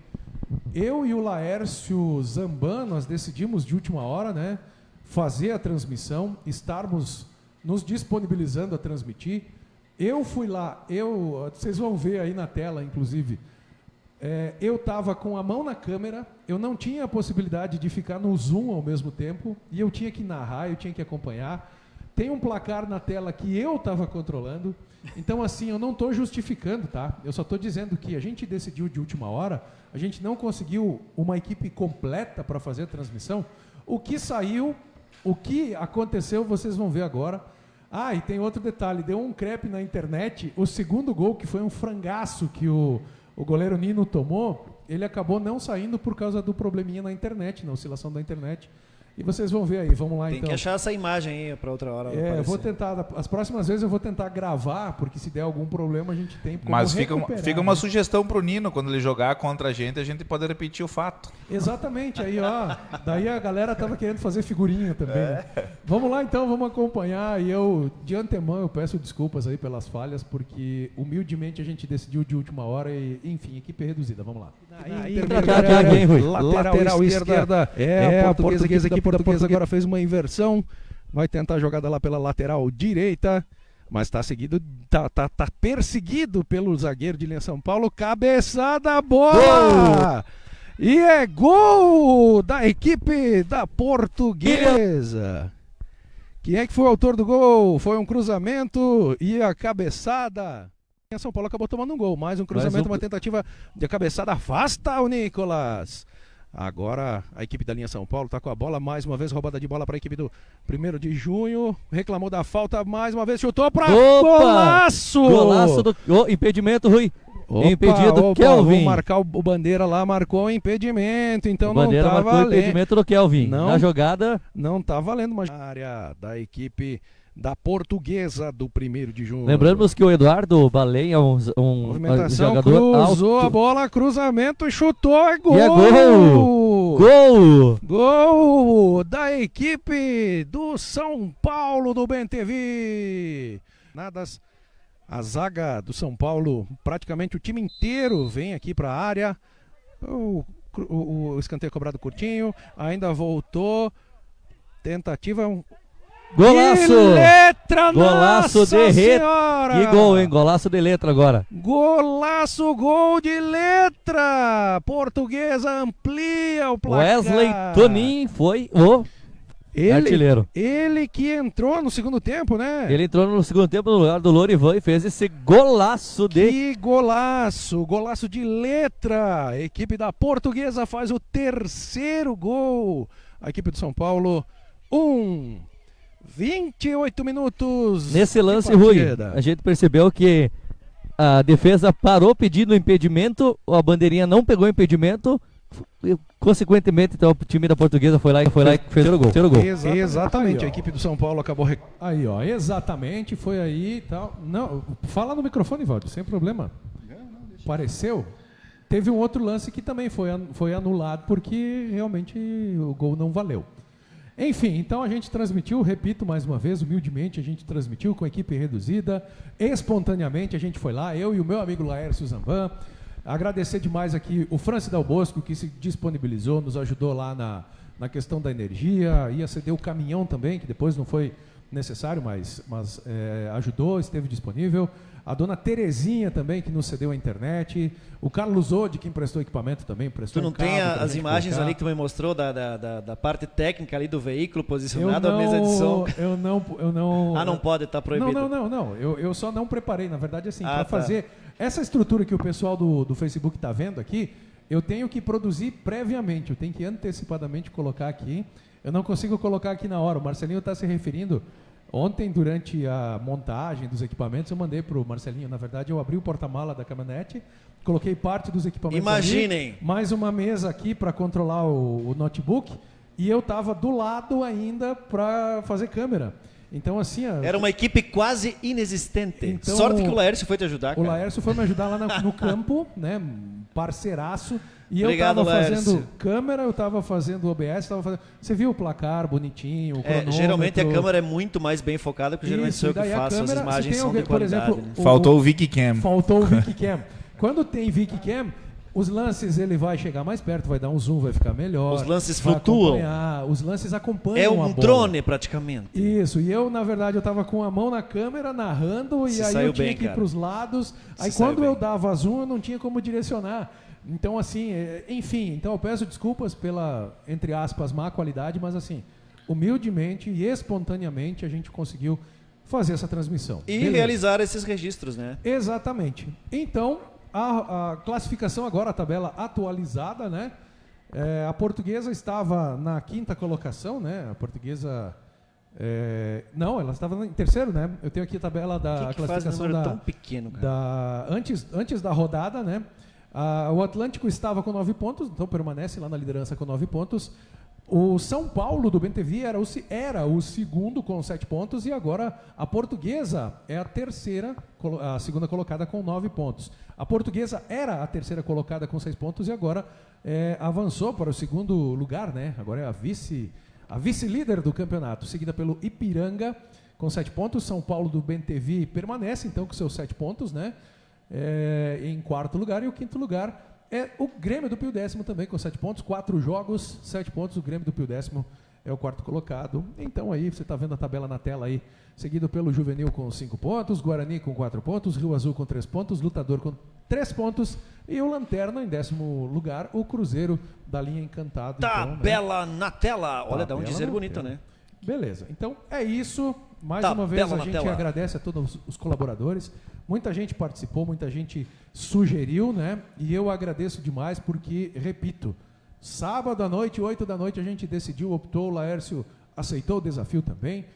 eu e o Laércio Zamban, nós decidimos de última hora, né? Fazer a transmissão, estarmos nos disponibilizando a transmitir. Eu fui lá, vocês vão ver aí na tela, inclusive, eu estava com a mão na câmera, eu não tinha a possibilidade de ficar no Zoom ao mesmo tempo, e eu tinha que narrar, eu tinha que acompanhar. Tem um placar na tela que eu estava controlando, então assim, eu não estou justificando, tá? Eu só estou dizendo que a gente decidiu de última hora, a gente não conseguiu uma equipe completa para fazer a transmissão. O que saiu... O que aconteceu, vocês vão ver agora. Ah, e tem outro detalhe, deu um crepe na internet, o segundo gol, que foi um frangaço que o o goleiro Nino tomou, ele acabou não saindo por causa do probleminha na internet, na oscilação da internet. E vocês vão ver aí, vamos lá então. Tem que achar essa imagem aí para outra hora. Eu vou tentar, as próximas vezes eu vou tentar gravar, porque se der algum problema a gente tem como Mas recuperar, fica uma sugestão pro Nino, quando ele jogar contra a gente pode repetir o fato. Exatamente, aí ó, daí a galera tava querendo fazer figurinha também. Né? Vamos lá então, vamos acompanhar, e eu, de antemão, eu peço desculpas aí pelas falhas, porque humildemente a gente decidiu de última hora e, enfim, equipe reduzida, vamos lá. Lateral esquerda é a portuguesa, equipe portuguesa agora fez uma inversão, vai tentar a jogada lá pela lateral direita, mas está seguido, tá perseguido pelo zagueiro de linha São Paulo, cabeçada, bola! E é gol da equipe da Portuguesa. Quem é que foi o autor do gol? Foi um cruzamento e a cabeçada. São Paulo acabou tomando um gol, mais um cruzamento, uma tentativa de cabeçada, afasta o Nicolas. Agora a equipe da linha São Paulo está com a bola, mais uma vez roubada de bola para a equipe do 1º de junho, reclamou da falta, mais uma vez chutou para golaço! Golaço do impedimento, Rui. Impedido Kelvin. Vou marcar o Bandeira lá, marcou o impedimento, então não Bandeira tá marcou valendo. O impedimento do Kelvin. Não, na jogada. Não tá valendo, mas área da equipe da Portuguesa do 1º de junho. Lembramos que o Eduardo Balen é um movimentação, jogador cruzou alto. a bola, cruzamento e chutou, é gol! E é gol! Gol! Gol da equipe do São Paulo do BNTV. Nadas, a zaga do São Paulo, praticamente o time inteiro vem aqui para a área. O escanteio cobrado curtinho, ainda voltou. Tentativa, Golaço! Que letra, golaço nossa de senhora! Que gol, hein? Golaço de letra agora. Golaço, gol de letra! Portuguesa amplia o placar. Wesley Tonin foi o artilheiro. Ele que entrou no segundo tempo, né? Ele entrou no segundo tempo no lugar do Lorivan e fez esse golaço de... Que golaço! Golaço de letra! A equipe da Portuguesa faz o 3º gol. A equipe do São Paulo, 28 minutos. Nesse lance, Rui, a gente percebeu que a defesa parou pedindo impedimento, a bandeirinha não pegou o impedimento, e, consequentemente, então, o time da Portuguesa foi lá e fez o gol. Exatamente, a equipe do São Paulo acabou... Aí, ó, exatamente, foi aí e tal. Não, fala no microfone, Valdir, sem problema. Pareceu? Teve um outro lance que também foi anulado porque realmente o gol não valeu. Enfim, então a gente transmitiu, repito mais uma vez, humildemente, a gente transmitiu com a equipe reduzida, espontaneamente a gente foi lá, eu e o meu amigo Laércio Zamban. Agradecer demais aqui o Francis Del Bosco, que se disponibilizou, nos ajudou lá na questão da energia, ia ceder o caminhão também, que depois não foi necessário, mas ajudou, esteve disponível. A dona Terezinha também, que nos cedeu a internet. O Carlos Ode, que emprestou equipamento também. Tu não tem as imagens colocar ali que tu me mostrou da parte técnica ali do veículo posicionado à mesa de som? Eu não... Ah, não pode, tá proibido. Não. Eu só não preparei. Na verdade, assim, para fazer essa estrutura que o pessoal do Facebook está vendo aqui, eu tenho que produzir previamente. Eu tenho que antecipadamente colocar aqui. Eu não consigo colocar aqui na hora. O Marcelinho está se referindo... Ontem, durante a montagem dos equipamentos, eu mandei para o Marcelinho. Na verdade, eu abri o porta-mala da caminhonete, coloquei parte dos equipamentos. Imaginem! Ali, mais uma mesa aqui para controlar o notebook, e eu estava do lado ainda para fazer câmera. Então, assim... Era uma equipe quase inexistente. Então, sorte que o Laércio foi te ajudar, cara. O Laércio foi me ajudar lá no campo, né? Parceiraço. E Obrigado, eu estava Laércio. fazendo câmera, eu estava fazendo OBS, você viu o placar bonitinho, o cronômetro. Geralmente a câmera é muito mais bem focada, porque geralmente sou eu que faço, as imagens são de qualidade. Por exemplo, Faltou o Vicky Cam. Faltou o Vicky Cam. Quando tem Vicky Cam, os lances ele vai chegar mais perto, vai dar um zoom, vai ficar melhor. Os lances vai flutuam. Os lances acompanham É a um bola. drone, praticamente. Isso, e eu, na verdade, eu tava com a mão na câmera, narrando, e aí eu tinha que ir para os lados. Aí quando eu dava zoom, eu não tinha como direcionar. Então, assim, enfim, então eu peço desculpas pela, entre aspas, má qualidade, mas assim, humildemente e espontaneamente a gente conseguiu fazer essa transmissão. E Beleza. realizar esses registros, né? Exatamente. Então, a classificação agora, a tabela atualizada, né? A Portuguesa estava na 5ª colocação, né? A Portuguesa... não, ela estava em 3º, né? Eu tenho aqui a tabela da que faz classificação número tão pequeno, cara? antes da rodada, né? O Atlântico estava com 9 pontos, então permanece lá na liderança com 9 pontos. O São Paulo do BNTV era o segundo com 7 pontos e agora a Portuguesa é a segunda colocada com 9 pontos. A Portuguesa era a terceira colocada com 6 pontos e agora avançou para o segundo lugar, né? Agora é a vice-líder do campeonato, seguida pelo Ipiranga com 7 pontos. São Paulo do BNTV permanece então com seus 7 pontos, né? Em quarto lugar, e o quinto lugar é o Grêmio do Pio Décimo também com 7 pontos, 4 jogos, 7 pontos. O Grêmio do Pio Décimo é o quarto colocado. Então aí você está vendo a tabela na tela aí, seguido pelo Juvenil com 5 pontos, Guarani com 4 pontos, Rio Azul com 3 pontos, Lutador com 3 pontos e o Lanterna em 10º lugar, o Cruzeiro da linha Encantado. Tabela na tela. Olha, dá um Tabela dizer na bonito, tela. né? Beleza, então é isso. Mais Tabela uma vez a na gente tela. agradece a todos os colaboradores. Muita gente participou, muita gente sugeriu, né? E eu agradeço demais porque, repito, sábado à noite, 8 da noite, a gente decidiu, optou, o Laércio aceitou o desafio também.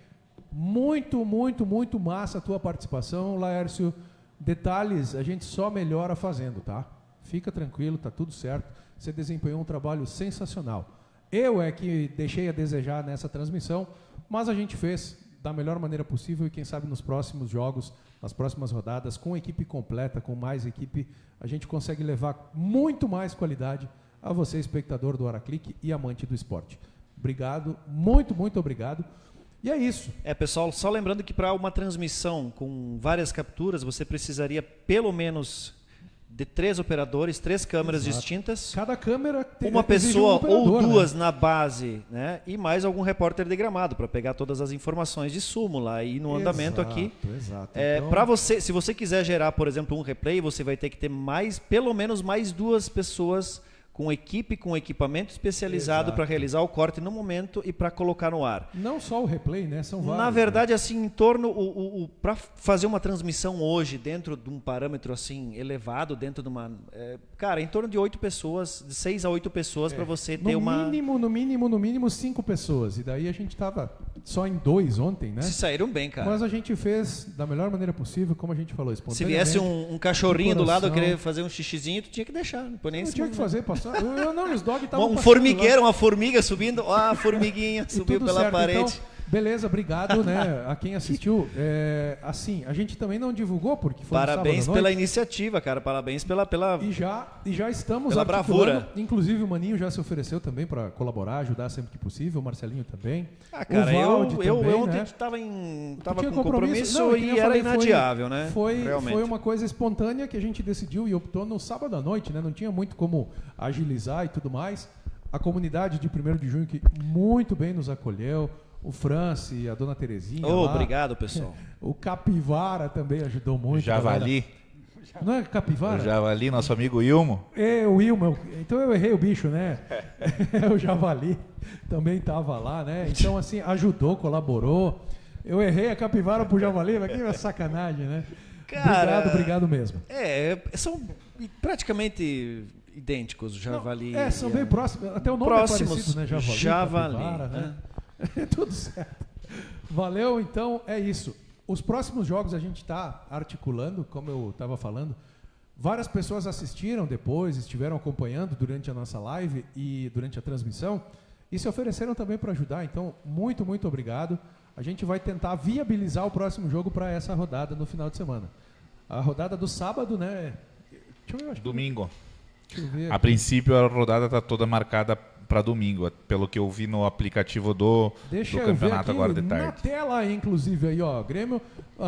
Muito, muito, muito massa a tua participação, Laércio. Detalhes, a gente só melhora fazendo, tá? Fica tranquilo, tá tudo certo. Você desempenhou um trabalho sensacional. Eu é que deixei a desejar nessa transmissão, mas a gente fez da melhor maneira possível e quem sabe nos próximos jogos, nas próximas rodadas, com equipe completa, com mais equipe, a gente consegue levar muito mais qualidade a você, espectador do Araclique e amante do esporte. Obrigado, muito, muito obrigado. E é isso. Pessoal, só lembrando que para uma transmissão com várias capturas, você precisaria pelo menos de 3 operadores, 3 câmeras Exato. distintas. Cada câmera tem Uma exige pessoa operador, ou duas né? na base, né? E mais algum repórter de gramado para pegar todas as informações de súmula e no andamento aqui. Exato. Então... Então, se você quiser gerar, por exemplo, um replay, você vai ter que ter pelo menos mais 2 pessoas com equipe, com equipamento especializado Exato. para realizar o corte no momento e para colocar no ar. não só o replay, né? São vários. Na verdade, assim, em torno para fazer uma transmissão hoje dentro de um parâmetro assim elevado, dentro de uma, em torno de 8 pessoas, de 6 a 8 pessoas para você ter uma. No mínimo 5 pessoas. E daí a gente estava só em 2 ontem, né? Se saíram bem, cara. Mas a gente fez da melhor maneira possível, como a gente falou, Se espontaneamente. viesse um cachorrinho do lado coração. querer fazer um xixizinho, tu tinha que deixar, não põe nem em Eu cima, tinha que né? fazer, passar. Os dogs estavam Um passando formigueiro, lá. uma formiga subindo, a formiguinha E subiu tudo pela certo. parede. Então, beleza, obrigado, né, a quem assistiu. Assim, a gente também não divulgou, porque foi no Parabéns sábado à pela noite. iniciativa, cara. Parabéns pela... E já estamos Pela articulando. bravura. Inclusive o Maninho já se ofereceu também para colaborar, ajudar sempre que possível. O Marcelinho também. Cara, o Valde eu também, ontem né? estava Tinha com compromisso Não, que nem eu e era falei, inadiável, né? Foi Realmente. uma coisa espontânea que a gente decidiu e optou no sábado à noite, né? Não tinha muito como agilizar e tudo mais. A comunidade de 1º de junho que muito bem nos acolheu. O Franci, a dona Terezinha. lá. Obrigado, pessoal. O Capivara também ajudou muito. Javali. galera. Não é Capivara? O Javali, nosso amigo Ilmo. O Wilma. Então eu errei o bicho, né? O Javali também estava lá, né? Então, assim, ajudou, colaborou. Eu errei a Capivara pro Javali, mas que sacanagem, né? Cara, Obrigado mesmo. São praticamente idênticos o javali. Não, são bem próximos. Até o nome próximos. é parecido, né? Javali. Javali, Capivara, né? Tudo certo. Valeu, então é isso. Os próximos jogos a gente está articulando, como eu estava falando. Várias pessoas assistiram depois, estiveram acompanhando durante a nossa live e durante a transmissão e se ofereceram também para ajudar. Então, muito, muito obrigado. A gente vai tentar viabilizar o próximo jogo para essa rodada no final de semana. A rodada do sábado, né? Deixa eu ver, acho que- Domingo. deixa eu ver A aqui. princípio a rodada está toda marcada para domingo, pelo que eu vi no aplicativo do Deixa eu campeonato ver aqui agora de na tarde. tela, inclusive, aí, ó. Grêmio,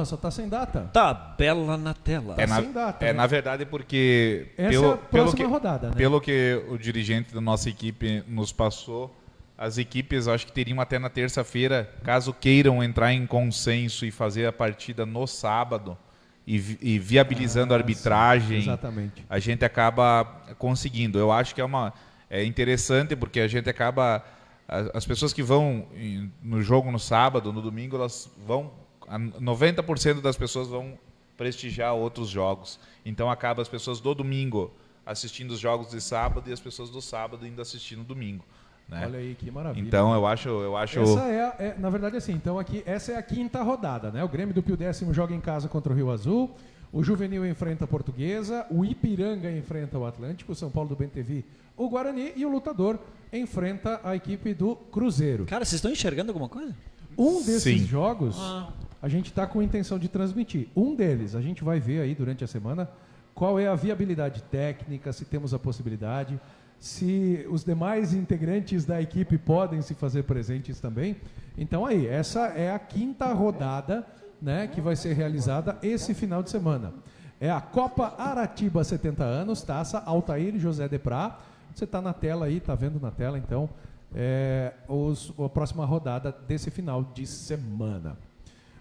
só tá sem data. Tabela na tela. É, sem data, né? na verdade porque Essa é a próxima rodada, né? pelo que o dirigente da nossa equipe nos passou, as equipes acho que teriam até na terça-feira, caso queiram entrar em consenso e fazer a partida no sábado e viabilizando a arbitragem, sim, exatamente. a gente acaba conseguindo. Eu acho que é interessante porque a gente acaba... As pessoas que vão no jogo no sábado, no domingo, elas vão... 90% das pessoas vão prestigiar outros jogos. Então acaba as pessoas do domingo assistindo os jogos de sábado e as pessoas do sábado ainda assistindo no domingo. Né? Olha aí, que maravilha. Então eu acho... Essa na verdade, assim, então aqui, essa é a 5ª rodada, né? O Grêmio do Pio Décimo joga em casa contra o Rio Azul. O Juvenil enfrenta a Portuguesa, o Ipiranga enfrenta o Atlântico, o São Paulo do Bentevi, o Guarani e o Lutador enfrenta a equipe do Cruzeiro. Cara, vocês estão enxergando alguma coisa? Um desses Sim. jogos a gente está com a intenção de transmitir. Um deles a gente vai ver aí durante a semana qual é a viabilidade técnica, se temos a possibilidade, se os demais integrantes da equipe podem se fazer presentes também. Então aí, essa é a 5ª rodada, né, que vai ser realizada esse final de semana. É a Copa Aratiba 70 anos, taça Altair José de Prá. Você está na tela aí, está vendo na tela, então, a próxima rodada desse final de semana.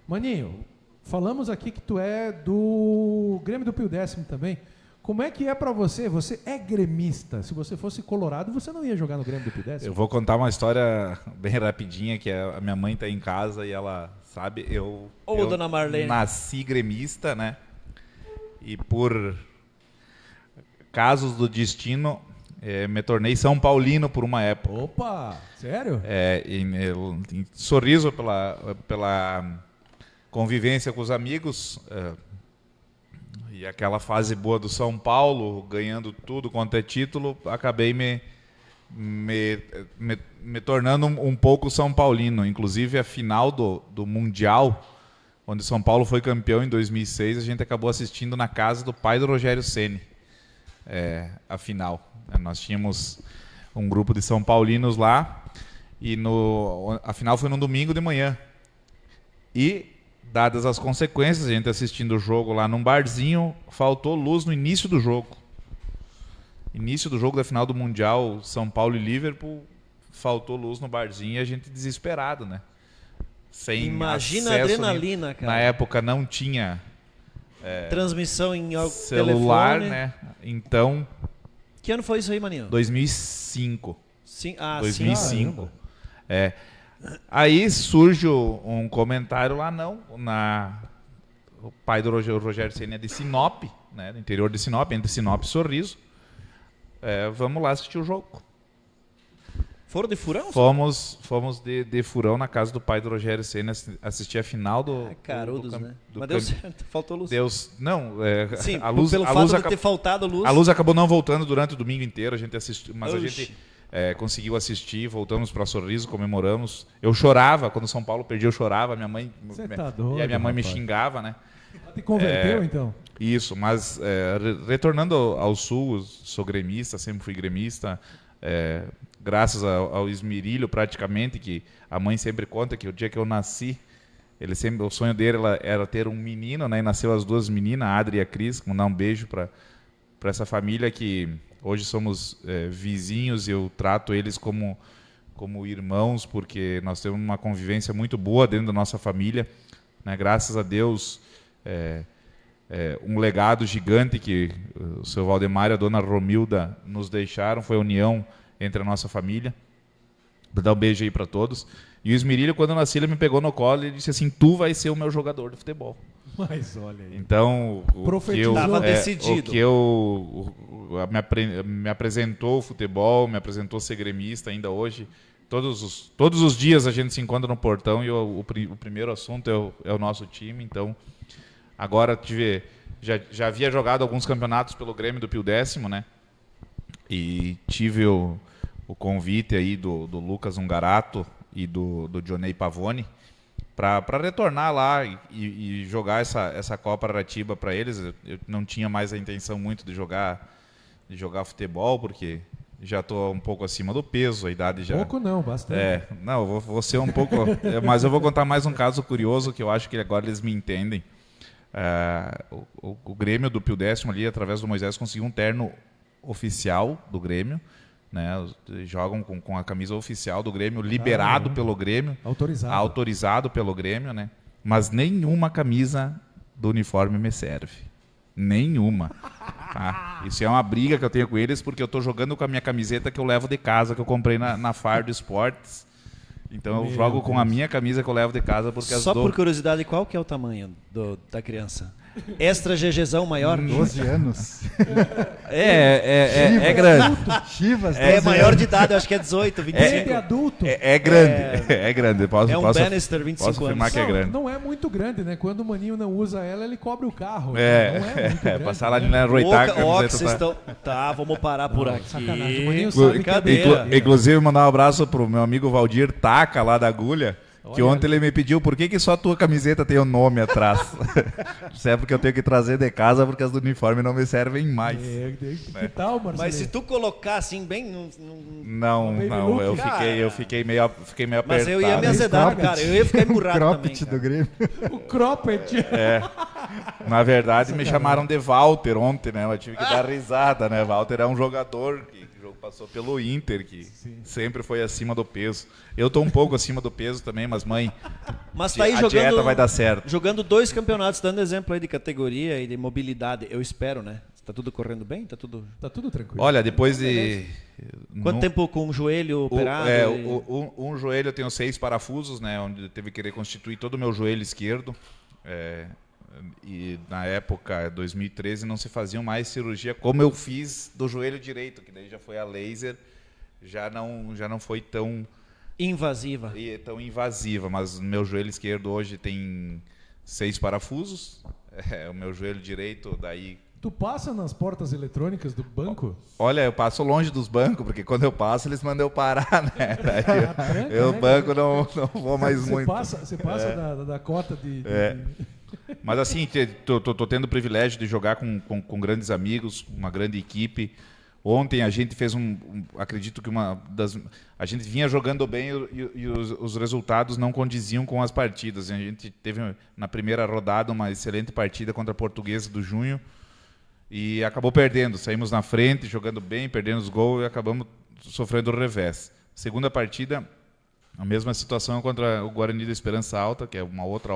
Maninho, falamos aqui que tu é do Grêmio do Pio Décimo também. Como é que é pra você? Você é gremista. Se você fosse colorado, você não ia jogar no Grêmio do Pio Décimo? Eu vou contar uma história bem rapidinha, que a minha mãe tá em casa e ela sabe, eu Dona Marlene. nasci gremista, né? E por casos do destino, me tornei São Paulino por uma época. Opa, sério? Em Sorriso pela convivência com os amigos, e aquela fase boa do São Paulo, ganhando tudo quanto é título, acabei me tornando um pouco São Paulino. Inclusive, a final do Mundial, onde São Paulo foi campeão em 2006, a gente acabou assistindo na casa do pai do Rogério Ceni, a final. Nós tínhamos um grupo de São Paulinos lá, e a final foi no domingo de manhã. E dadas as consequências, a gente assistindo o jogo lá num barzinho, faltou luz no início do jogo. Início do jogo da final do Mundial, São Paulo e Liverpool, faltou luz no barzinho e a gente desesperado, né? Sem Imagina a acesso adrenalina, cara. Na época não tinha Transmissão em celular, telefone. né? Então, Que ano foi isso aí, Maninho? 2005. Sim, 2005. Aí surge um comentário lá, o pai do Rogério Ceni é de Sinop, né, do interior de Sinop, entre Sinop e Sorriso. Vamos lá assistir o jogo. Foram de furão? Fomos de furão na casa do pai do Rogério Ceni assistir a final do... Carudos, né? do Mas deu certo, faltou luz. Sim, a luz, pelo a fato luz de ter faltado luz. A luz acabou não voltando durante o domingo inteiro, a gente assistiu, mas Oxi. a gente conseguiu assistir, voltamos para Sorriso, comemoramos. Eu chorava, quando o São Paulo perdia, eu chorava, minha mãe... Você tá doido, e a minha mãe me rapaz. xingava, né? Te converteu, então? Isso, mas retornando ao Sul, sou gremista, sempre fui gremista, graças ao Esmirilho praticamente, que a mãe sempre conta que o dia que eu nasci, o sonho dele era ter um menino, né? E nasceu as 2 meninas, a Adri e a Cris. Mandar um beijo para essa família que hoje somos vizinhos e eu trato eles como irmãos, porque nós temos uma convivência muito boa dentro da nossa família, né? Graças a Deus, um legado gigante que o seu Valdemar e a dona Romilda nos deixaram foi a união entre a nossa família. Vou dar um beijo aí para todos. E o Esmirilho, quando eu nasci, ele me pegou no colo e disse assim: tu vai ser o meu jogador de futebol. Mas olha aí. Então, Tava decidido. me apresentou o futebol, me apresentou ser gremista ainda hoje. Todos os dias a gente se encontra no portão e o primeiro assunto é o nosso time. Então, agora já havia jogado alguns campeonatos pelo Grêmio do Pio Décimo, né? E tive o convite aí do Lucas Ungarato e do Dionei Pavone para retornar lá e jogar essa Copa Aratiba para eles. Eu não tinha mais a intenção muito de jogar futebol, porque já estou um pouco acima do peso, a idade já... Pouco não, bastante. Não, eu vou ser um pouco... mas eu vou contar mais um caso curioso que eu acho que agora eles me entendem. O Grêmio do Pio Décimo ali, através do Moisés, conseguiu um terno oficial do Grêmio, né? Jogam com a camisa oficial do Grêmio, liberado pelo Grêmio, autorizado pelo Grêmio, né? Mas nenhuma camisa do uniforme me serve. Nenhuma. Tá? Isso é uma briga que eu tenho com eles, porque eu estou jogando com a minha camiseta que eu levo de casa, que eu comprei na Fardo Esportes. Então eu jogo com a minha camisa que eu levo de casa, porque Só por curiosidade, qual que é o tamanho da criança? Extra GGzão maior. 12 anos. É grande. Chivas, É 12 maior anos. de idade, acho que é 18, 25. Ele é adulto. É grande. É grande. É um Bannister, 25 posso afirmar anos. que é grande. Não é muito grande, né? Quando o Maninho não usa ela, ele cobre o carro. É, Não é muito grande, passar lá né? ali na Roitar, a Ó, que camiseta vocês tá... estão... Tá, vamos parar por aqui. Sacanagem. O Maninho sabe que é Brincadeira. brincadeira. Inclusive, mandar um abraço pro meu amigo Valdir Taca, lá da Agulha, que Olha. ontem ele me pediu por que só a tua camiseta tem o nome atrás. Isso é porque eu tenho que trazer de casa, porque as do uniforme não me servem mais. Que tal, Marcelo? Mas se tu colocar assim bem... Não, Baby não, look, eu fiquei meio apertado. Mas eu ia me azedar, cara. Eu ia ficar emburrado também, Cropped cara. do Grêmio. O cropped. Na verdade, me chamaram de Walter ontem, né? Eu tive que dar risada, né? Walter é um jogador que o jogo passou pelo Inter, que sempre foi acima do peso. Eu tô um pouco acima do peso também, mas mãe, Mas tá aí a jogando... dieta vai dar certo. Jogando 2 campeonatos, dando exemplo aí de categoria e de mobilidade. Eu espero, né? Tá tudo correndo bem? Tá tudo... Tá tudo tranquilo. Olha, depois de... Quanto tempo com o joelho operado? Um joelho eu tenho 6 parafusos, né? Onde eu teve que reconstituir todo o meu joelho esquerdo. E na época, 2013, não se faziam mais cirurgia como eu fiz do joelho direito, que daí já foi a laser, já não foi tão Invasiva. tão invasiva, mas meu joelho esquerdo hoje tem 6 parafusos, o meu joelho direito daí... Tu passa nas portas eletrônicas do banco? Olha, eu passo longe dos bancos, porque quando eu passo eles mandam eu parar, né? Daí tranca, eu né? banco não vou mais Você muito. Você passa da cota de... Mas assim, tô tendo o privilégio de jogar com grandes amigos, uma grande equipe. Ontem a gente fez acredito que a gente vinha jogando bem e os resultados não condiziam com as partidas. A gente teve na primeira rodada uma excelente partida contra a Portuguesa do Junho e acabou perdendo. Saímos na frente, jogando bem, perdendo os gols e acabamos sofrendo o revés. Segunda partida, a mesma situação contra o Guarani da Esperança Alta, que é uma outra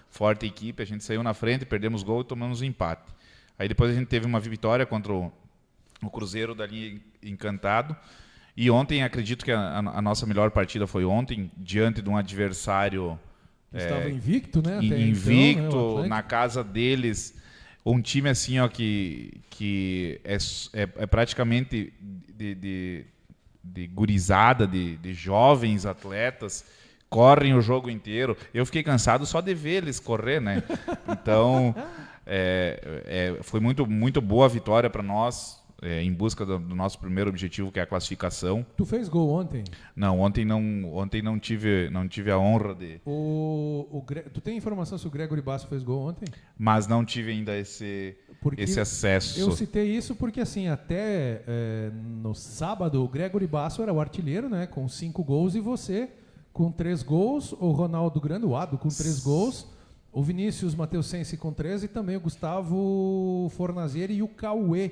forte equipe. A gente saiu na frente, perdemos gol e tomamos um empate. Aí depois a gente teve uma vitória contra o Cruzeiro dali Encantado. E ontem, acredito que a nossa melhor partida foi ontem, diante de um adversário Estava invicto, né? Até invicto, então, né, o Atlético. na casa deles. Um time assim, ó, que é praticamente de gurizada, de jovens atletas, correm o jogo inteiro. Eu fiquei cansado só de ver eles correr, né? Então, foi muito boa a vitória para nós, em busca do nosso primeiro objetivo, que é a classificação. Tu fez gol ontem? Não, ontem não tive a honra de... Tu tem informação se o Gregory Basso fez gol ontem? Mas não tive ainda esse acesso. Eu citei isso porque, assim, até no sábado, o Gregory Basso era o artilheiro, né? Com 5 gols, e você com 3 gols, o Ronaldo Granuado com 3 gols, o Vinícius Mateusense com 3 e também o Gustavo Fornazieri e o Cauê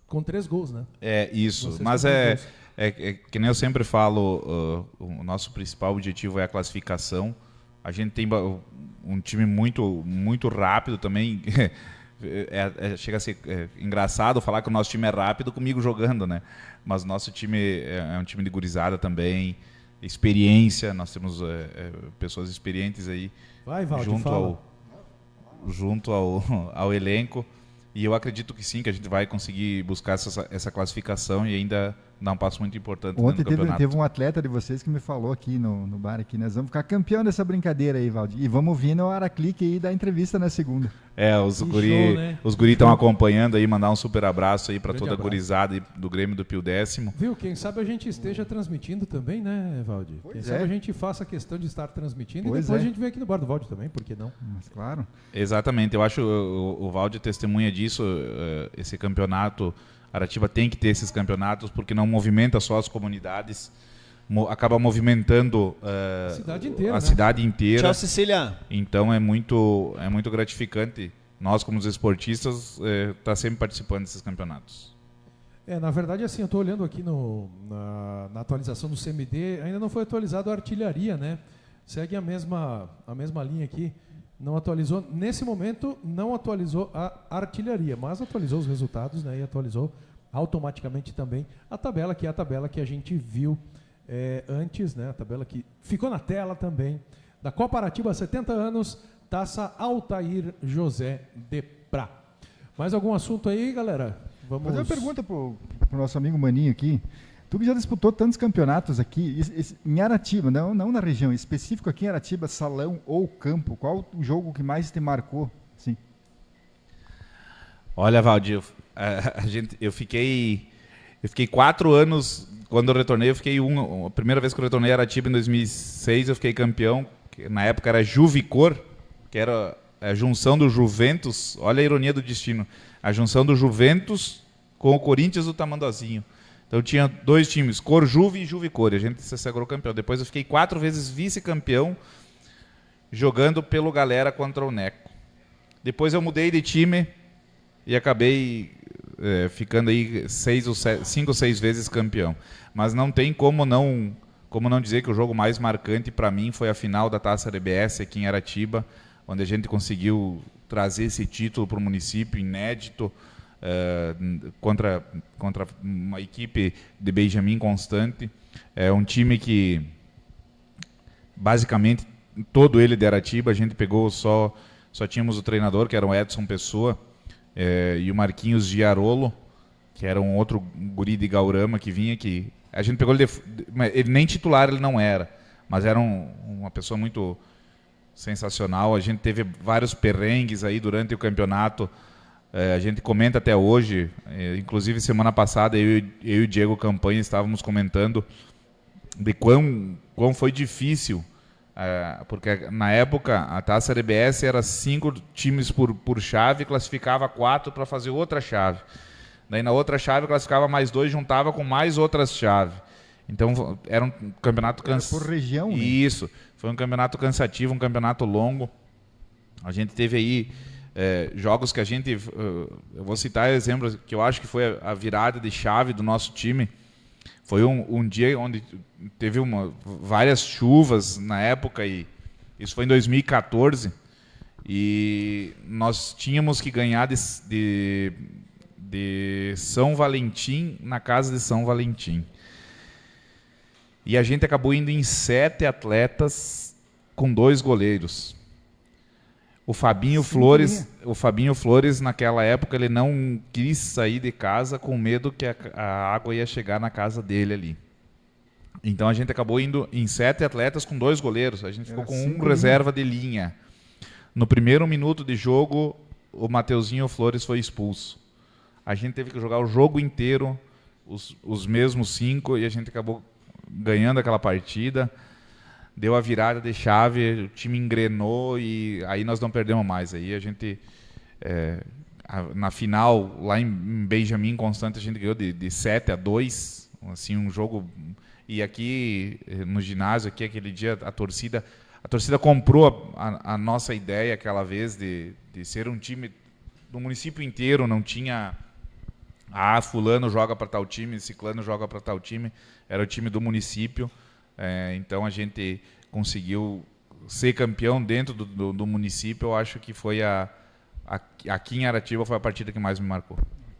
com 3 gols, né? É isso, Vocês mas com 3 gols. que nem eu sempre falo, o nosso principal objetivo é a classificação. A gente tem um time muito rápido também. Chega a ser engraçado falar que o nosso time é rápido comigo jogando, né? Mas o nosso time é um time de gurizada também, experiência. Nós temos pessoas experientes aí. Vai, Valdir, junto ao elenco. E eu acredito que sim, que a gente vai conseguir buscar essa classificação e ainda dar um passo muito importante Ontem no campeonato. teve um atleta de vocês que me falou aqui no bar, aqui, nós vamos ficar campeão dessa brincadeira aí, Valdir. E vamos vir no Araclique aí dar entrevista na segunda. Os Que guri show, né? estão acompanhando aí, mandar um super abraço aí para Grande toda a abraço. gurizada do Grêmio do Pio Décimo. Viu? Quem sabe a gente esteja transmitindo também, né, Valdir? Quem sabe a gente faça questão de estar transmitindo Pois e depois é. a gente vem aqui no bar do Valdir também, por que não? Mas claro. Exatamente, eu acho o Valdir testemunha disso. Esse campeonato, Aratiba tem que ter esses campeonatos porque não movimenta só as comunidades, acaba movimentando Cidade inteira, a né? cidade inteira. Tchau, Cecília. Então é muito gratificante nós, como os esportistas, tá sempre participando desses campeonatos. Na verdade, assim, eu estou olhando aqui na atualização do CMD, ainda não foi atualizado a artilharia, né? Segue a mesma linha aqui. Não atualizou, nesse momento, não atualizou a artilharia, mas atualizou os resultados, né? E atualizou automaticamente também a tabela, que é a tabela que a gente viu antes, né? A tabela que ficou na tela também, da Copa Aratiba 70 anos, Taça Altair José de Prá. Mais algum assunto aí, galera? Vamos... Fazer uma pergunta pro nosso amigo Maninho aqui. Tu que já disputou tantos campeonatos aqui, em Aratiba, não na região, específico aqui em Aratiba, salão ou campo, qual o jogo que mais te marcou? Sim. Olha, Valdir, eu fiquei 4 anos, quando eu retornei, a primeira vez que eu retornei a Aratiba, em 2006, eu fiquei campeão, que na época era Juvicor, que era a junção do Juventus, olha a ironia do destino, a junção do Juventus com o Corinthians do Tamanduazinho. Então tinha 2 times, Cor Juve e Juvicor, e a gente se sagrou campeão. Depois eu fiquei 4 vezes vice-campeão, jogando pelo Galera contra o Neco. Depois eu mudei de time e acabei ficando aí 5 ou 6 vezes campeão. Mas não tem como não dizer que o jogo mais marcante para mim foi a final da Taça RBS aqui em Aratiba, onde a gente conseguiu trazer esse título para o município, inédito, contra uma equipe de Benjamin Constante. É um time que, basicamente, todo ele de Aratiba, a gente pegou só tínhamos o treinador, que era o Edson Pessoa, e o Marquinhos Giarolo, que era um outro guri de Gaurama que vinha, que a gente pegou ele nem titular ele não era, mas era uma pessoa muito sensacional. A gente teve vários perrengues aí durante o campeonato, a gente comenta até hoje, inclusive semana passada eu e o Diego Campanha estávamos comentando de quão foi difícil, porque na época a Taça RBS era 5 times por chave, classificava 4 para fazer outra chave. Daí na outra chave classificava mais 2, juntava com mais outras chaves. Então era um campeonato cansativo. Por região, né? Isso, foi um campeonato cansativo, um campeonato longo. A gente teve aí jogos que a gente... eu vou citar exemplos que eu acho que foi a virada de chave do nosso time. Foi um dia onde teve várias chuvas na época, e isso foi em 2014, e nós tínhamos que ganhar de São Valentim na casa de São Valentim. E a gente acabou indo em 7 atletas com 2 goleiros. O Fabinho Flores, naquela época, ele não quis sair de casa com medo que a água ia chegar na casa dele ali. Então a gente acabou indo em 7 atletas com 2 goleiros. A gente ficou com um reserva de linha. No primeiro minuto de jogo, o Mateuzinho Flores foi expulso. A gente teve que jogar o jogo inteiro, os mesmos 5, e a gente acabou ganhando aquela partida. Deu a virada de chave, o time engrenou e aí nós não perdemos mais. Aí a gente, na final, lá em Benjamin Constante, a gente ganhou de 7-2, assim, um jogo. E aqui no ginásio, aquele dia, a torcida comprou a nossa ideia aquela vez de ser um time do município inteiro, não tinha fulano joga para tal time, ciclano joga para tal time, era o time do município. Então a gente conseguiu ser campeão dentro do município. Eu acho que foi aqui em Aratiba foi a partida que mais me marcou.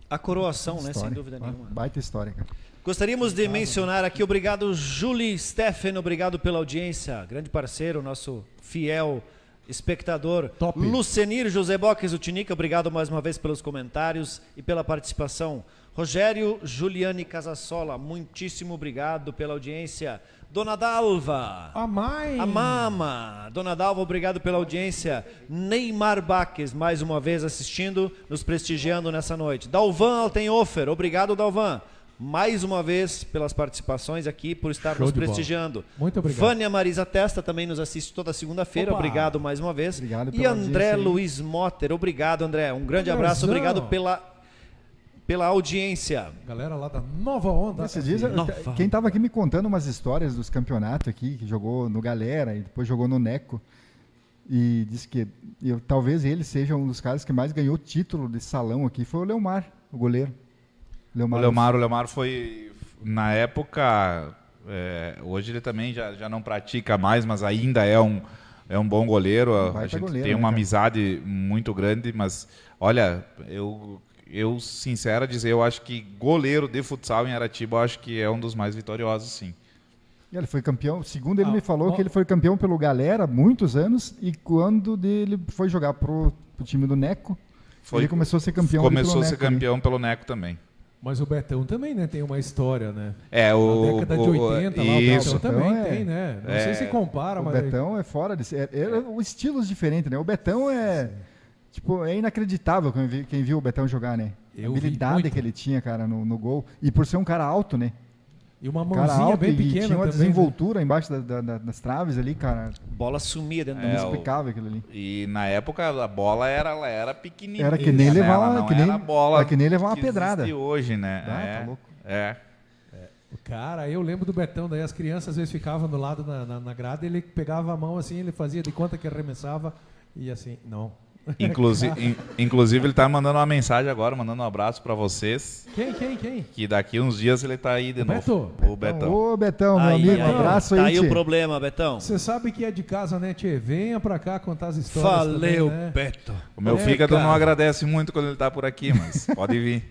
A coroação, né? Sem dúvida nenhuma. Baita história, cara. Gostaríamos de mencionar aqui, obrigado Julie Steffen, obrigado pela audiência, grande parceiro, nosso fiel espectador. Top. Lucenir José Boques Utinica, obrigado mais uma vez pelos comentários e pela participação. Rogério Juliane Casasola, muitíssimo obrigado pela audiência. Dona Dalva. A mãe. A mama. Dona Dalva, obrigado pela audiência. Neymar Baques, mais uma vez assistindo, nos prestigiando nessa noite. Dalvan Altenhofer, obrigado Dalvan. Mais uma vez pelas participações aqui, por estar nos prestigiando. Muito obrigado. Vânia Marisa Testa também nos assiste toda segunda-feira. Obrigado mais uma vez. Obrigado e André Luiz Motter, obrigado André. Um grande abraço, obrigado pela audiência. Galera lá da Nova Onda. Quem estava aqui me contando umas histórias dos campeonatos aqui, que jogou no Galera e depois jogou no Neco, e disse que talvez ele seja um dos caras que mais ganhou título de salão aqui, foi o Leomar, o goleiro. O Leomar foi, na época, hoje ele também já não pratica mais, mas ainda é um bom goleiro. A gente tem uma amizade muito grande, mas olha, eu sincero dizer, eu acho que goleiro de futsal em Aratiba, eu acho que é um dos mais vitoriosos, sim. Ele foi campeão, segundo ele Ah, me falou ó. que ele foi campeão pelo Galera muitos anos, e quando ele foi jogar pro time do Neco, ele começou a ser campeão. Começou ali a ser pelo Neco, campeão pelo Neco também. Mas o Betão também, né, tem uma história, né? É, Na o... década de 80, lá, o isso. Betão também Betão é- tem, né? Não sei se compara, O mas... Betão é fora de ser. Os estilos diferentes, né? O Betão é. Tipo, é inacreditável quem viu o Betão jogar, né? Eu A vi habilidade muito. que ele tinha, cara, no gol. E por ser um cara alto, né? E uma Cara mãozinha alto bem e pequena tinha uma também, né? desenvoltura embaixo das traves ali, cara. Bola sumia dentro do É, gol. Inexplicável aquilo ali. E na época a bola ela era pequenininha. Era que nem levar ela uma- não que nem- era a bola era que nem levar uma que pedrada. existe hoje, né? Ah, tá louco. É. Cara, eu lembro do Betão, daí as crianças às vezes ficavam do lado na grade, ele pegava a mão assim, ele fazia de conta que arremessava e assim, não. Inclusive ele tá mandando uma mensagem agora, mandando um abraço pra vocês, Quem? que daqui uns dias ele tá aí de O novo. Beto? O Betão. Ô, Betão, meu amigo, um abraço tá aí, aí o tchê. problema, Betão. Você sabe que é de casa, né, Tchê? Venha pra cá contar as histórias Valeu, também, né? Beto. O meu É, fígado cara. não agradece muito quando ele tá por aqui, mas pode vir.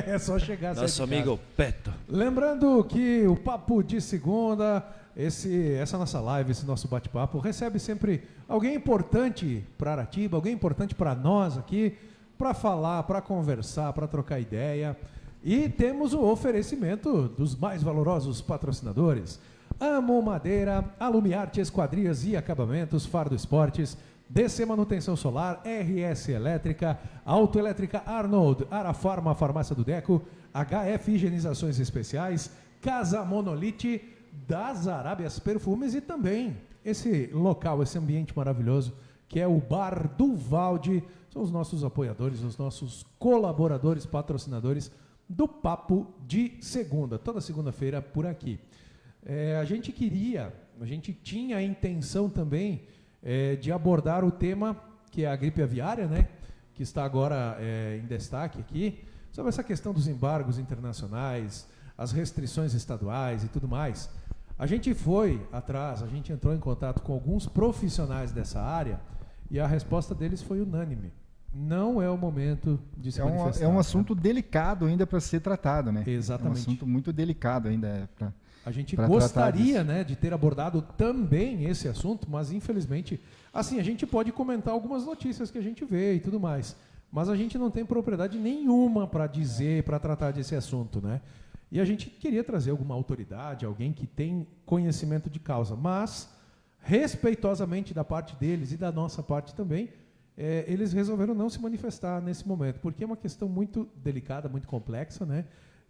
É só chegar. sair Nosso de amigo casa. Beto. Lembrando que o Papo de Segunda, essa nossa live, esse nosso bate-papo, recebe sempre alguém importante para Aratiba, alguém importante para nós aqui, para falar, para conversar, para trocar ideia. E temos o oferecimento dos mais valorosos patrocinadores. Amo Madeira, Alumiarte Esquadrias e Acabamentos, Fardo Esportes, DC Manutenção Solar, RS Elétrica, Autoelétrica Arnold, Arafarma, Farmácia do Deco, HF Higienizações Especiais, Casa Monolite, das Arábias Perfumes e também esse local, esse ambiente maravilhoso que é o Bar do Valde. São os nossos apoiadores, os nossos colaboradores, patrocinadores do Papo de Segunda, toda segunda-feira por aqui. A gente tinha a intenção também de abordar o tema que é a gripe aviária, né? Que está agora em destaque aqui, sobre essa questão dos embargos internacionais, as restrições estaduais e tudo mais. A gente foi atrás, a gente entrou em contato com alguns profissionais dessa área e a resposta deles foi unânime. Não é o momento de se manifestar. É um assunto delicado ainda para ser tratado, né? Exatamente. É um assunto muito delicado ainda para. A gente pra gostaria, tratar né, de ter abordado também esse assunto, mas infelizmente, assim, a gente pode comentar algumas notícias que a gente vê e tudo mais, mas a gente não tem propriedade nenhuma para dizer, para tratar desse assunto, né? E a gente queria trazer alguma autoridade, alguém que tem conhecimento de causa, mas respeitosamente da parte deles e da nossa parte também, eles resolveram não se manifestar nesse momento, porque é uma questão muito delicada, muito complexa, né?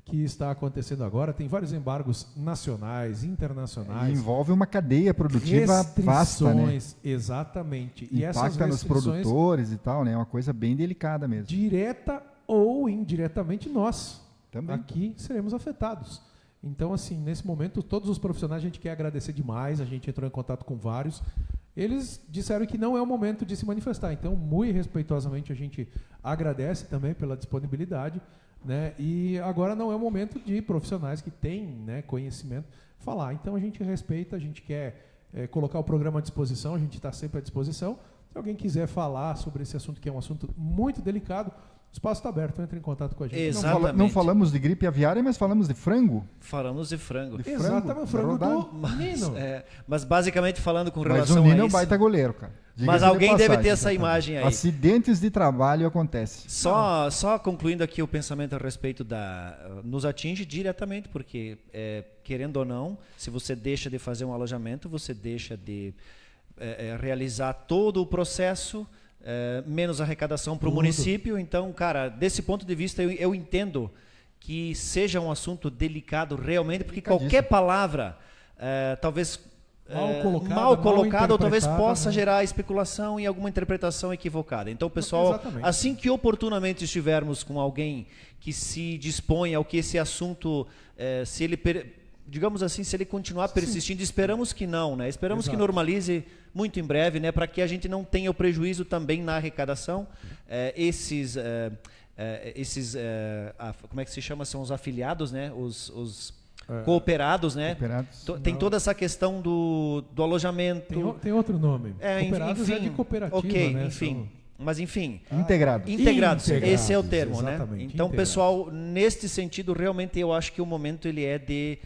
Que está acontecendo agora. Tem vários embargos nacionais, internacionais. Envolve uma cadeia produtiva vasta, né? Exatamente. E essas Impacta nos restrições, produtores e tal, né? É uma coisa bem delicada mesmo. direta ou indiretamente, nós Também. aqui seremos afetados. Então, assim, nesse momento, todos os profissionais, a gente quer agradecer demais, a gente entrou em contato com vários. Eles disseram que não é o momento de se manifestar. Então, muito respeitosamente, a gente agradece também pela disponibilidade, né? E agora não é o momento de profissionais que têm, né, conhecimento falar. Então a gente respeita, a gente quer colocar o programa à disposição, a gente está sempre à disposição. Se alguém quiser falar sobre esse assunto, que é um assunto muito delicado, o espaço está aberto, entre em contato com a gente. Exatamente. Não falamos de gripe aviária, mas falamos de frango. Falamos de frango. De Exatamente, o frango pra do Nino. Mas basicamente falando com Mas relação o Nino é a um isso... baita goleiro, cara. Mas Diga-se de alguém deve passagem. ter essa imagem aí. Acidentes de trabalho acontecem. Só concluindo aqui o pensamento a respeito nos atinge diretamente, porque, querendo ou não, se você deixa de fazer um alojamento, você deixa de realizar todo o processo, menos arrecadação para o município. Então, cara, desse ponto de vista, eu entendo que seja um assunto delicado realmente, porque qualquer palavra, talvez... mal colocado ou talvez possa gerar especulação e alguma interpretação equivocada. Então, pessoal, Exatamente. assim que oportunamente estivermos com alguém que se dispõe ao que esse assunto, se ele, digamos assim, se ele continuar persistindo, esperamos que não, né? Esperamos Exato. que normalize muito em breve, né? Para que a gente não tenha o prejuízo também na arrecadação. Como é que se chama? São os afiliados, né? Os cooperados, né? Cooperados. Tem toda essa questão do alojamento. Tem outro nome. Cooperados enfim, é de cooperativa, ok, né? enfim. Mas enfim. Integrado. Integrados, Integrados, esse é o termo, né? exatamente, Então, integrados. pessoal, neste sentido, realmente eu acho que o momento ele é de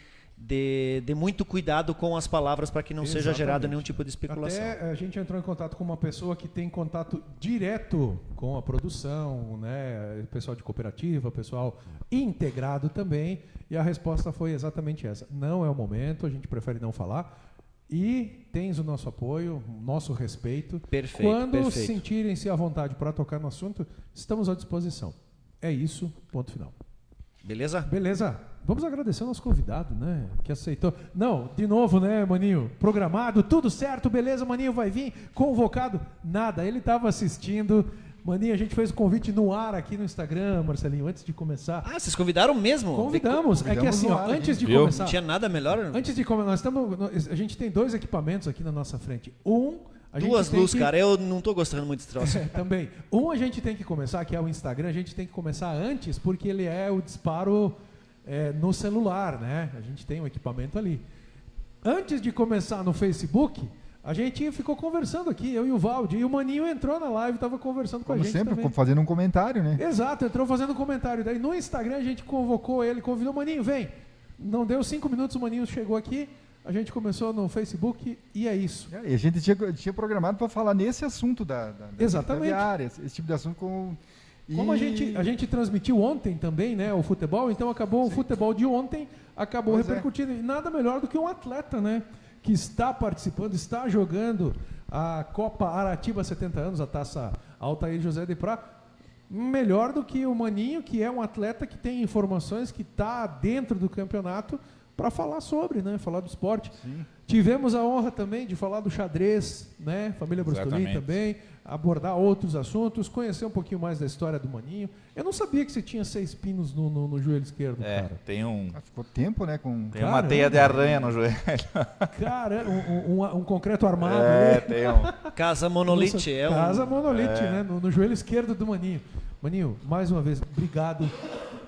de muito cuidado com as palavras para que não seja gerado nenhum tipo de especulação. Até a gente entrou em contato com uma pessoa que tem contato direto com a produção, né? Pessoal de cooperativa, pessoal integrado também, e a resposta foi exatamente essa. Não é o momento, a gente prefere não falar. E tens o nosso apoio, nosso respeito. Perfeito. Quando sentirem-se à vontade para tocar no assunto, estamos à disposição. É isso, ponto final. Beleza? Beleza. Vamos agradecer ao nosso convidado, né? Que aceitou. Não, de novo, né, Maninho? Programado, tudo certo, beleza, Maninho vai vir. Convocado, nada. Ele estava assistindo. Maninho, a gente fez o convite no ar aqui no Instagram, Marcelinho, antes de começar. Ah, vocês convidaram mesmo? Convidamos. É que assim, ó, antes de Viu? começar. Não tinha nada melhor? Antes de começar, a gente tem 2 equipamentos aqui na nossa frente. Duas gente tem luzes, que- cara. Eu não tô gostando muito desse troço. Também. A gente tem que começar, que é o Instagram, a gente tem que começar antes, porque ele é o disparo no celular, né? A gente tem um equipamento ali. Antes de começar no Facebook, a gente ficou conversando aqui, eu e o Valdi, e o Maninho entrou na live, estava conversando com a Como gente sempre, também. fazendo um comentário, né? Exato, entrou fazendo comentário. Daí no Instagram a gente convocou ele, convidou o Maninho, vem. Não deu 5 minutos, o Maninho chegou aqui, a gente começou no Facebook e é isso. E a gente tinha programado para falar nesse assunto da Exatamente. área, esse tipo de assunto com... Como a gente transmitiu ontem também, né, o futebol, então acabou o futebol de ontem, acabou Pois é. repercutindo. E nada melhor do que um atleta, né, que está participando, está jogando a Copa Aratiba 70 anos, a taça Altair José de Prá. Melhor do que o Maninho, que é um atleta que tem informações, que está dentro do campeonato para falar sobre, né, falar do esporte. Sim. Tivemos a honra também de falar do xadrez, né? Família Brustolin Exatamente. também, abordar outros assuntos, conhecer um pouquinho mais da história do Maninho. Eu não sabia que você tinha 6 pinos no joelho esquerdo, cara. Tem Ficou tempo, né? Com... Tem uma Caramba. teia de aranha no joelho. Cara, um concreto armado. Tem um. Casa Monolite. Nossa, É um... Casa Monolite, né? No joelho esquerdo do Maninho. Maninho, mais uma vez, obrigado.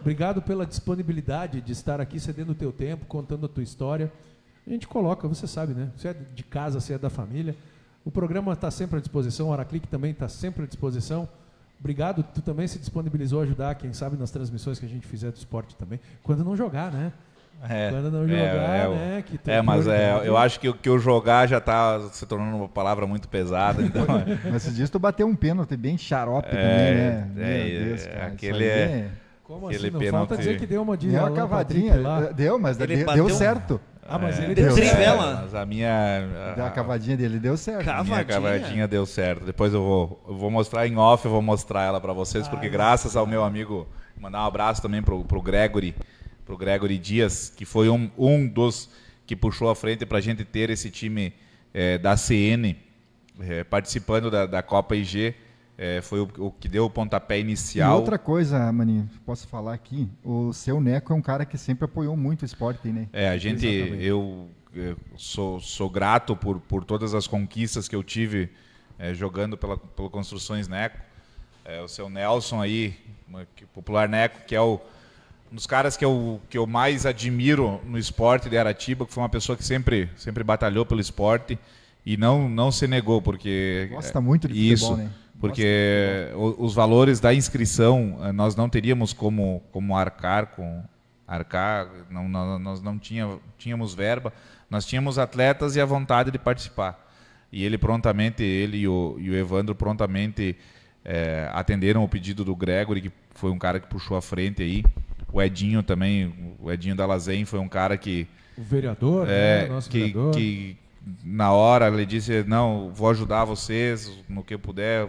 Obrigado pela disponibilidade de estar aqui cedendo o teu tempo, contando a tua história. A gente coloca, você sabe, né? Você é de casa, você é da família. O programa está sempre à disposição, o Araclique também está sempre à disposição. Obrigado, tu também se disponibilizou a ajudar, quem sabe, nas transmissões que a gente fizer do esporte também. Quando não jogar, né? Quando não jogar, né? Que tem mas prioridade. eu acho que o jogar já está se tornando uma palavra muito pesada. Então, Mas esses dias tu bateu um pênalti bem xarope também, né? Meu Deus, cara. aquele isso aí Como aquele assim? Não pênalti- falta dizer que deu uma de Deu uma Alan cavadinha. Patrick lá. Deu, mas Ele deu bateu- certo. Ah, mas ele Deu deu certo. trivela. Mas a minha Deu a cavadinha dele, deu certo. minha cavadinha deu certo. Depois eu vou mostrar em off, eu vou mostrar ela para vocês, porque graças ao meu amigo, mandar um abraço também pro Gregory Dias, que foi um dos que puxou a frente para a gente ter esse time da CN participando da Copa IG. Foi o que deu o pontapé E inicial. outra coisa, Maninho, posso falar aqui, o seu Neco é um cara que sempre apoiou muito o esporte, né? Eu sou grato por todas as conquistas que eu tive jogando pelo Construções Neco. O seu Nelson aí, popular Neco, que é um dos caras que eu mais admiro no esporte de Aratiba, que foi uma pessoa que sempre batalhou pelo esporte e não se negou, porque... Gosta muito de futebol, isso, né? porque os valores da inscrição nós não teríamos como arcar, nós não tínhamos verba, nós tínhamos atletas e a vontade de participar. E ele e o Evandro prontamente atenderam o pedido do Gregory, que foi um cara que puxou a frente aí. O Edinho também, o Edinho da Lazen foi um cara que... O vereador, né? Nosso vereador. que na hora ele disse, não, vou ajudar vocês no que eu puder.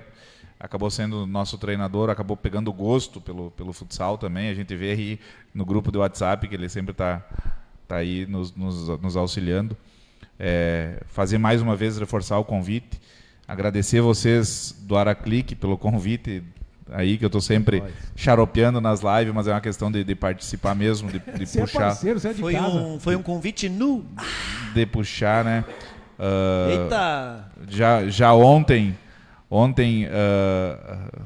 Acabou sendo nosso treinador, acabou pegando gosto pelo futsal também. A gente vê aí no grupo do WhatsApp que ele sempre está aí nos auxiliando. Fazer mais uma vez, reforçar o convite. Agradecer vocês do Araclique pelo convite aí, que eu estou sempre xaropeando nas lives, mas é uma questão de participar mesmo, de Você é puxar. parceiro, você é de casa. Foi um convite nu. De puxar, né? Eita! Já ontem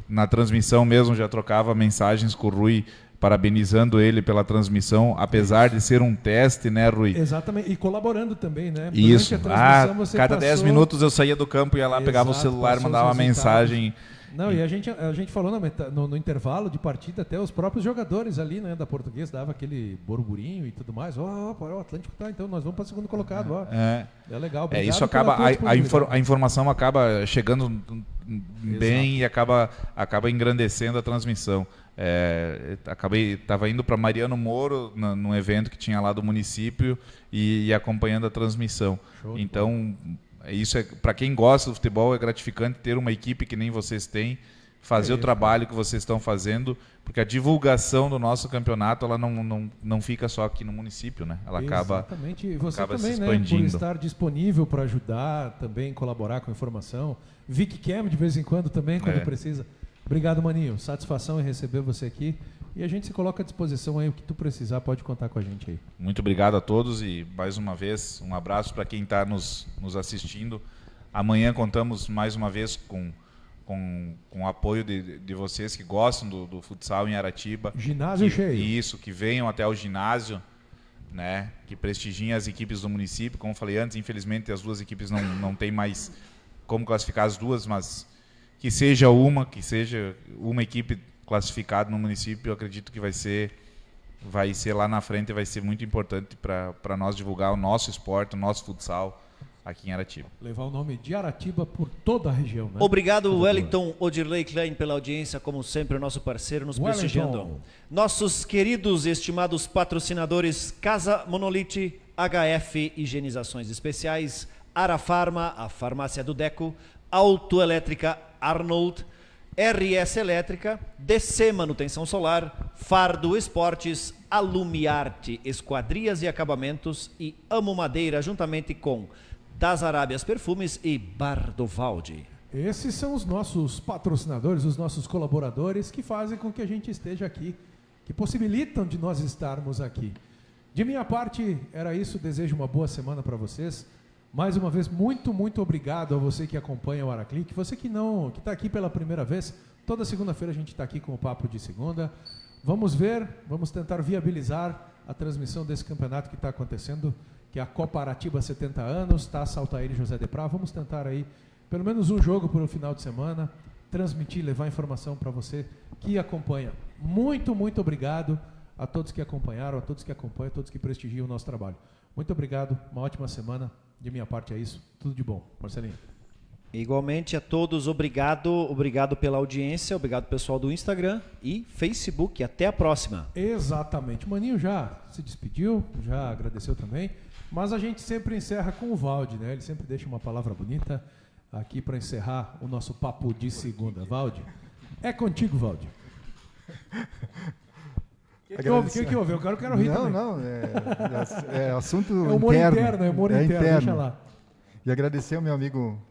na transmissão mesmo, já trocava mensagens com o Rui, parabenizando ele pela transmissão, apesar de ser um teste, né, Rui? Exatamente, e colaborando também, né? Isso. Durante a transmissão você Cada 10 passou- minutos eu saía do campo, ia lá, pegava o Exato, celular, passou mandava uma os resultados. mensagem Não, e a gente falou no intervalo de partida, até os próprios jogadores ali, né, da Portuguesa, dava aquele burburinho e tudo mais. O Atlântico tá, então nós vamos para o segundo colocado. É legal. Obrigado isso acaba, a informação acaba chegando bem. Exato. E acaba engrandecendo a transmissão. Estava indo para Mariano Moro, num evento que tinha lá do município, e acompanhando a transmissão. Então, isso para quem gosta do futebol, é gratificante ter uma equipe que nem vocês têm, fazer o trabalho que vocês estão fazendo, porque a divulgação do nosso campeonato ela não fica só aqui no município, né? Ela Exatamente. E você acaba também, se né, expandindo. por estar disponível para ajudar, também colaborar com a informação. VicCam de vez em quando também, quando precisa. Obrigado, Maninho. Satisfação em receber você aqui. E a gente se coloca à disposição aí, o que tu precisar, pode contar com a gente aí. Muito obrigado a todos e, mais uma vez, um abraço para quem está nos assistindo. Amanhã contamos mais uma vez com o apoio de vocês que gostam do futsal em Aratiba. Ginásio cheio. Isso, que venham até o ginásio, né, que prestigiem as equipes do município. Como falei antes, infelizmente as duas equipes não tem mais como classificar as duas, mas que seja uma equipe classificada no município. Eu acredito que vai ser lá na frente, vai ser muito importante para nós divulgar o nosso esporte, o nosso futsal aqui em Aratiba. Levar o nome de Aratiba por toda a região, né? Obrigado, Wellington Odirley Klein, pela audiência, como sempre, o nosso parceiro nos prestigiando. Nossos queridos e estimados patrocinadores, Casa Monolite, HF Higienizações Especiais, Arafarma, a farmácia do Deco, Autoelétrica Arnold, RS Elétrica, DC Manutenção Solar, Fardo Esportes, Alumiarte Esquadrias e Acabamentos e Amo Madeira, juntamente com Das Arábias Perfumes e Bar do Valde. Esses são os nossos patrocinadores, os nossos colaboradores que fazem com que a gente esteja aqui, que possibilitam de nós estarmos aqui. De minha parte, era isso. Desejo uma boa semana para vocês. Mais uma vez, muito, muito obrigado a você que acompanha o Araclique. Você que está aqui pela primeira vez, toda segunda-feira a gente está aqui com o Papo de Segunda. Vamos tentar viabilizar a transmissão desse campeonato que está acontecendo, que é a Copa Aratiba 70 anos, Taça Altair José de Prá. Vamos tentar aí, pelo menos um jogo por um final de semana, transmitir, levar informação para você que acompanha. Muito, muito obrigado a todos que acompanharam, a todos que acompanham, a todos que prestigiam o nosso trabalho. Muito obrigado, uma ótima semana. De minha parte é isso. Tudo de bom. Marcelinho. Igualmente a todos, obrigado pela audiência, obrigado pessoal do Instagram e Facebook. Até a próxima. Exatamente. O Maninho já se despediu, já agradeceu também, mas a gente sempre encerra com o Valde, né? Ele sempre deixa uma palavra bonita aqui para encerrar o nosso Papo de Segunda. Valde, é contigo, Valde. O que houve? Eu quero rir também. Não, é assunto interno. É humor interno, deixa lá. E agradecer ao meu amigo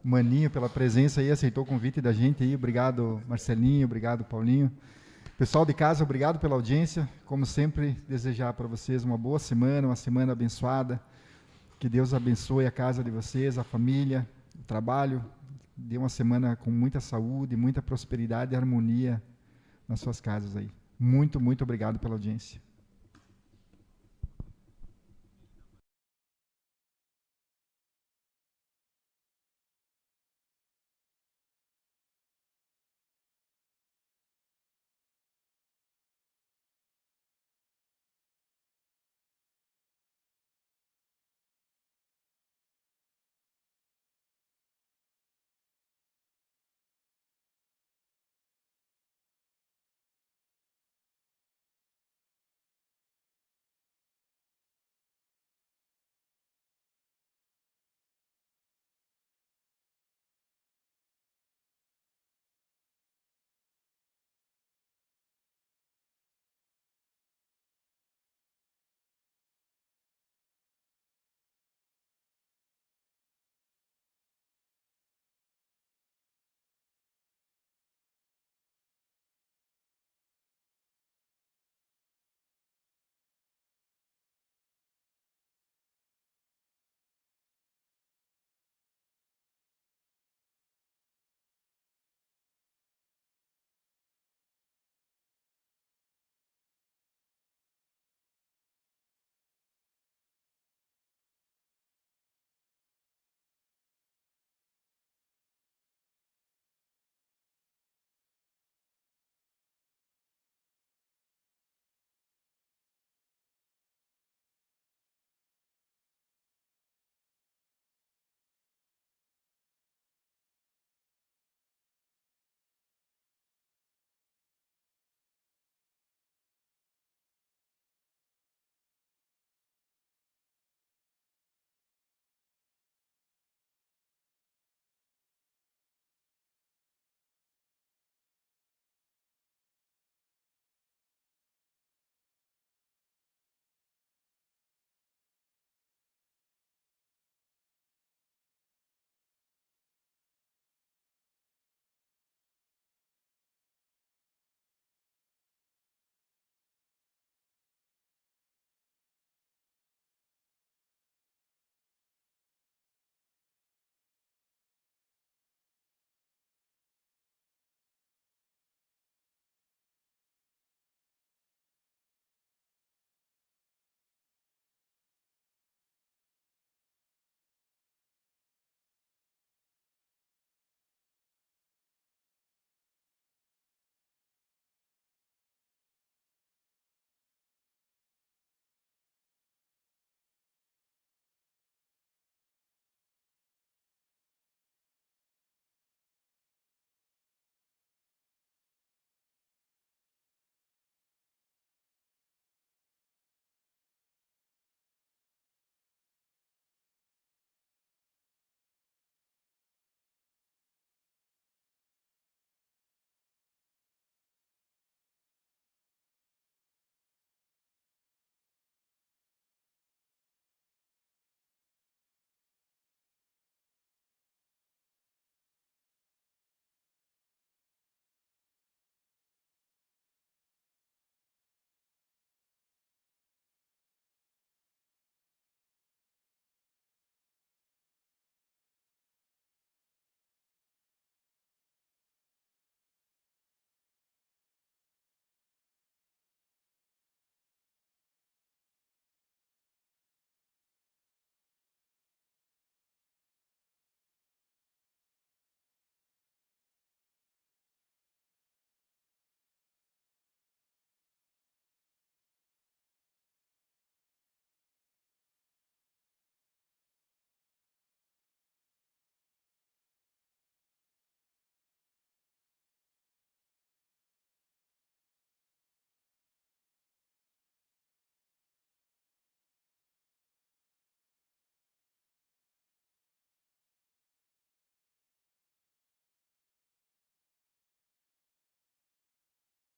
Maninho pela presença aí, aceitou o convite da gente aí. Obrigado, Marcelinho, obrigado, Paulinho. Pessoal de casa, obrigado pela audiência. Como sempre, desejar para vocês uma boa semana, uma semana abençoada. Que Deus abençoe a casa de vocês, a família, o trabalho. Dê uma semana com muita saúde, muita prosperidade e harmonia nas suas casas aí. Muito, muito obrigado pela audiência.